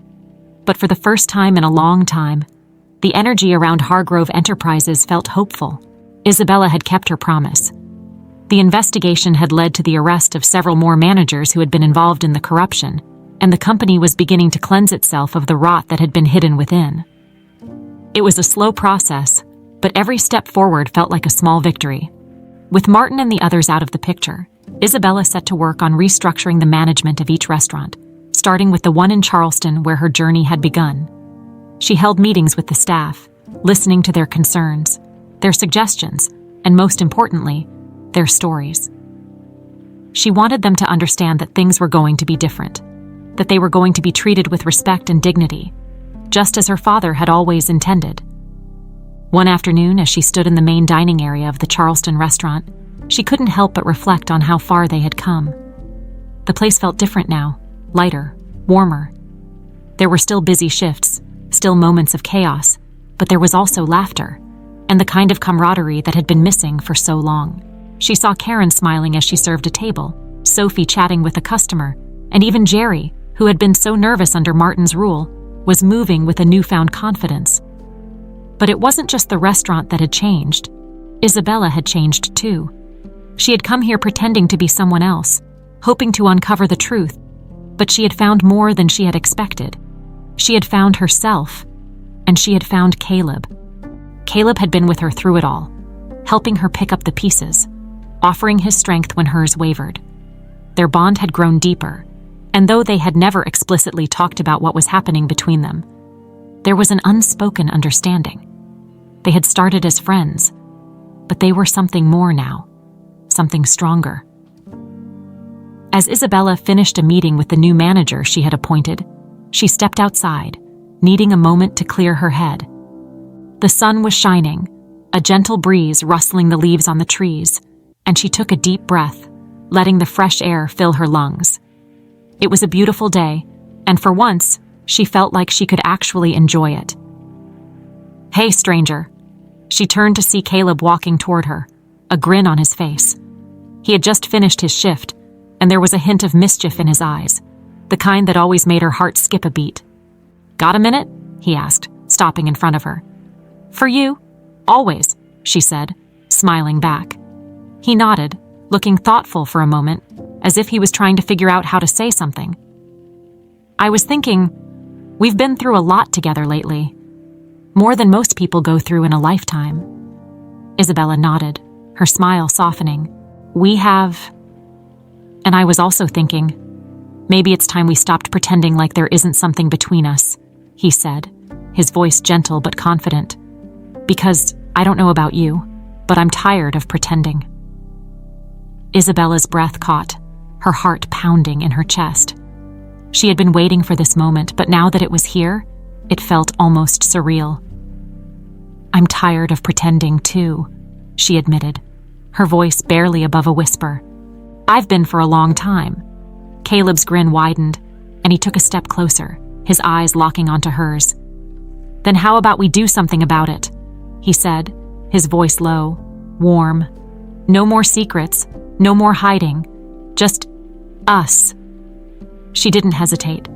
but for the first time in a long time, the energy around Hargrove Enterprises felt hopeful. Isabella had kept her promise. The investigation had led to the arrest of several more managers who had been involved in the corruption, and the company was beginning to cleanse itself of the rot that had been hidden within. It was a slow process, but every step forward felt like a small victory. With Martin and the others out of the picture, Isabella set to work on restructuring the management of each restaurant, starting with the one in Charleston where her journey had begun. She held meetings with the staff, listening to their concerns, their suggestions, and most importantly, their stories. She wanted them to understand that things were going to be different, that they were going to be treated with respect and dignity, just as her father had always intended. One afternoon, as she stood in the main dining area of the Charleston restaurant, she couldn't help but reflect on how far they had come. The place felt different now, lighter, warmer. There were still busy shifts, still moments of chaos, but there was also laughter, and the kind of camaraderie that had been missing for so long. She saw Karen smiling as she served a table, Sophie chatting with a customer, and even Jerry, who had been so nervous under Martin's rule, was moving with a newfound confidence. But it wasn't just the restaurant that had changed. Isabella had changed too. She had come here pretending to be someone else, hoping to uncover the truth, but she had found more than she had expected. She had found herself, and she had found Caleb. Caleb had been with her through it all, helping her pick up the pieces, offering his strength when hers wavered. Their bond had grown deeper, and though they had never explicitly talked about what was happening between them, there was an unspoken understanding. They had started as friends, but they were something more now, something stronger. As Isabella finished a meeting with the new manager she had appointed, she stepped outside, needing a moment to clear her head. The sun was shining, a gentle breeze rustling the leaves on the trees, and she took a deep breath, letting the fresh air fill her lungs. It was a beautiful day, and for once, she felt like she could actually enjoy it. "Hey, stranger." She turned to see Caleb walking toward her, a grin on his face. He had just finished his shift, and there was a hint of mischief in his eyes, the kind that always made her heart skip a beat. "Got a minute?" he asked, stopping in front of her. "For you, always," she said, smiling back. He nodded, looking thoughtful for a moment, as if he was trying to figure out how to say something. "I was thinking, we've been through a lot together lately. More than most people go through in a lifetime." Isabella nodded, her smile softening. "We have..." "And I was also thinking, maybe it's time we stopped pretending like there isn't something between us," he said, his voice gentle but confident. "Because I don't know about you, but I'm tired of pretending." Isabella's breath caught, her heart pounding in her chest. She had been waiting for this moment, but now that it was here, it felt almost surreal. "I'm tired of pretending, too," she admitted, her voice barely above a whisper. "I've been for a long time." Caleb's grin widened, and he took a step closer, his eyes locking onto hers. "Then how about we do something about it?" he said, his voice low, warm. "No more secrets, no more hiding, just us." She didn't hesitate.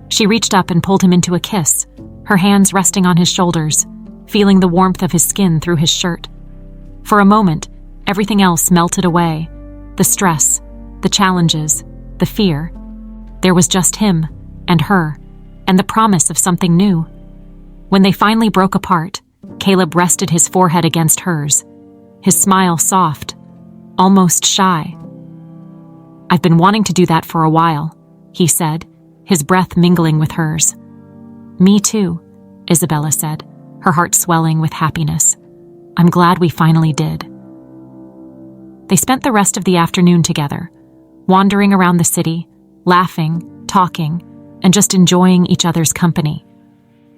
She reached up and pulled him into a kiss, her hands resting on his shoulders, feeling the warmth of his skin through his shirt. For a moment, everything else melted away. The stress, the challenges, the fear. There was just him and her, and the promise of something new. When they finally broke apart, Caleb rested his forehead against hers, his smile soft, almost shy. "I've been wanting to do that for a while," he said, his breath mingling with hers. "Me too," Isabella said, her heart swelling with happiness. "I'm glad we finally did." They spent the rest of the afternoon together, wandering around the city, laughing, talking, and just enjoying each other's company.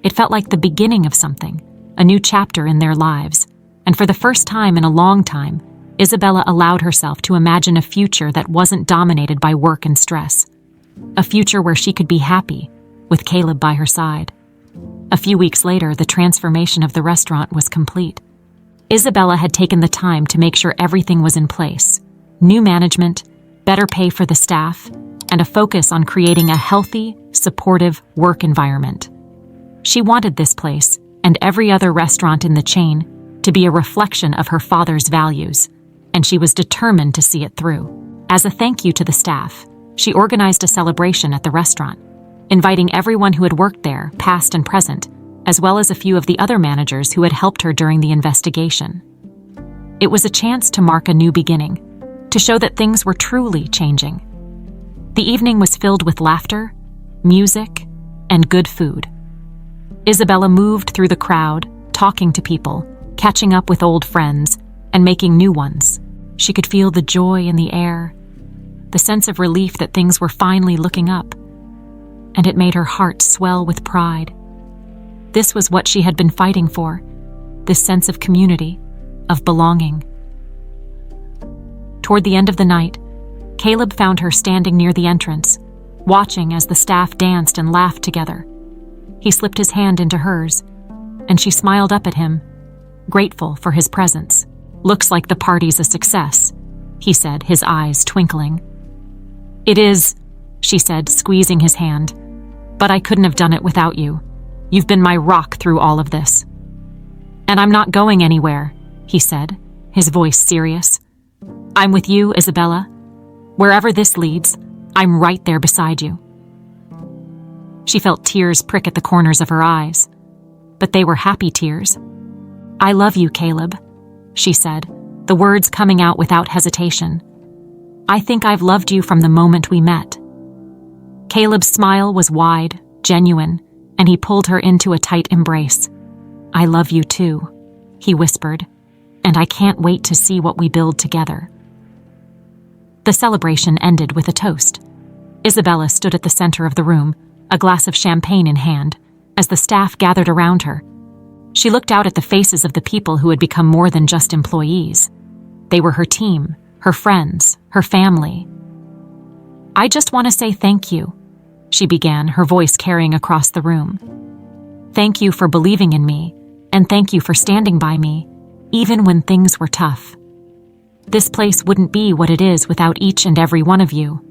It felt like the beginning of something, a new chapter in their lives, and for the first time in a long time, Isabella allowed herself to imagine a future that wasn't dominated by work and stress. A future where she could be happy, with Caleb by her side. A few weeks later, the transformation of the restaurant was complete. Isabella had taken the time to make sure everything was in place. New management, better pay for the staff, and a focus on creating a healthy, supportive work environment. She wanted this place, and every other restaurant in the chain, to be a reflection of her father's values, and she was determined to see it through. As a thank you to the staff, she organized a celebration at the restaurant, inviting everyone who had worked there, past and present, as well as a few of the other managers who had helped her during the investigation. It was a chance to mark a new beginning, to show that things were truly changing. The evening was filled with laughter, music, and good food. Isabella moved through the crowd, talking to people, catching up with old friends, and making new ones. She could feel the joy in the air, the sense of relief that things were finally looking up, and it made her heart swell with pride. This was what she had been fighting for, this sense of community, of belonging. Toward the end of the night, Caleb found her standing near the entrance, watching as the staff danced and laughed together. He slipped his hand into hers, and she smiled up at him, grateful for his presence. "Looks like the party's a success," he said, his eyes twinkling. "It is," she said, squeezing his hand, "but I couldn't have done it without you. You've been my rock through all of this." "And I'm not going anywhere," he said, his voice serious. "I'm with you, Isabella. Wherever this leads, I'm right there beside you." She felt tears prick at the corners of her eyes, but they were happy tears. "I love you, Caleb," she said, the words coming out without hesitation. "I think I've loved you from the moment we met." Caleb's smile was wide, genuine, and he pulled her into a tight embrace. "I love you too," he whispered, "and I can't wait to see what we build together." The celebration ended with a toast. Isabella stood at the center of the room, a glass of champagne in hand, as the staff gathered around her. She looked out at the faces of the people who had become more than just employees. They were her team, her friends, her family. "I just want to say thank you," she began, her voice carrying across the room. "Thank you for believing in me, and thank you for standing by me, even when things were tough. This place wouldn't be what it is without each and every one of you,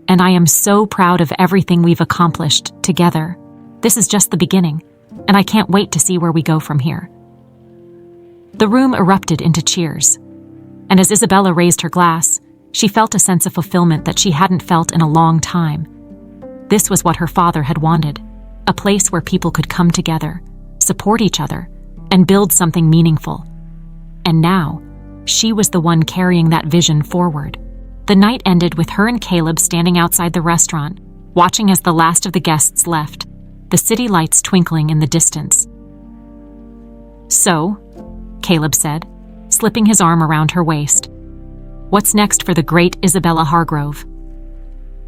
and I am so proud of everything we've accomplished together. This is just the beginning, and I can't wait to see where we go from here." The room erupted into cheers, and as Isabella raised her glass, she felt a sense of fulfillment that she hadn't felt in a long time. This was what her father had wanted, a place where people could come together, support each other, and build something meaningful. And now, she was the one carrying that vision forward. The night ended with her and Caleb standing outside the restaurant, watching as the last of the guests left, the city lights twinkling in the distance. "So," Caleb said, slipping his arm around her waist, "what's next for the great Isabella Hargrove?"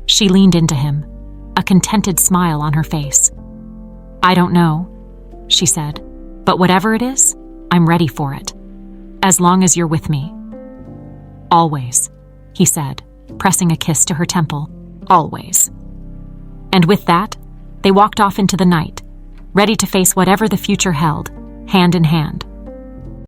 She leaned into him, a contented smile on her face. "I don't know," she said, "but whatever it is, I'm ready for it. As long as you're with me." "Always," he said, pressing a kiss to her temple. "Always." And with that, they walked off into the night, ready to face whatever the future held, hand in hand.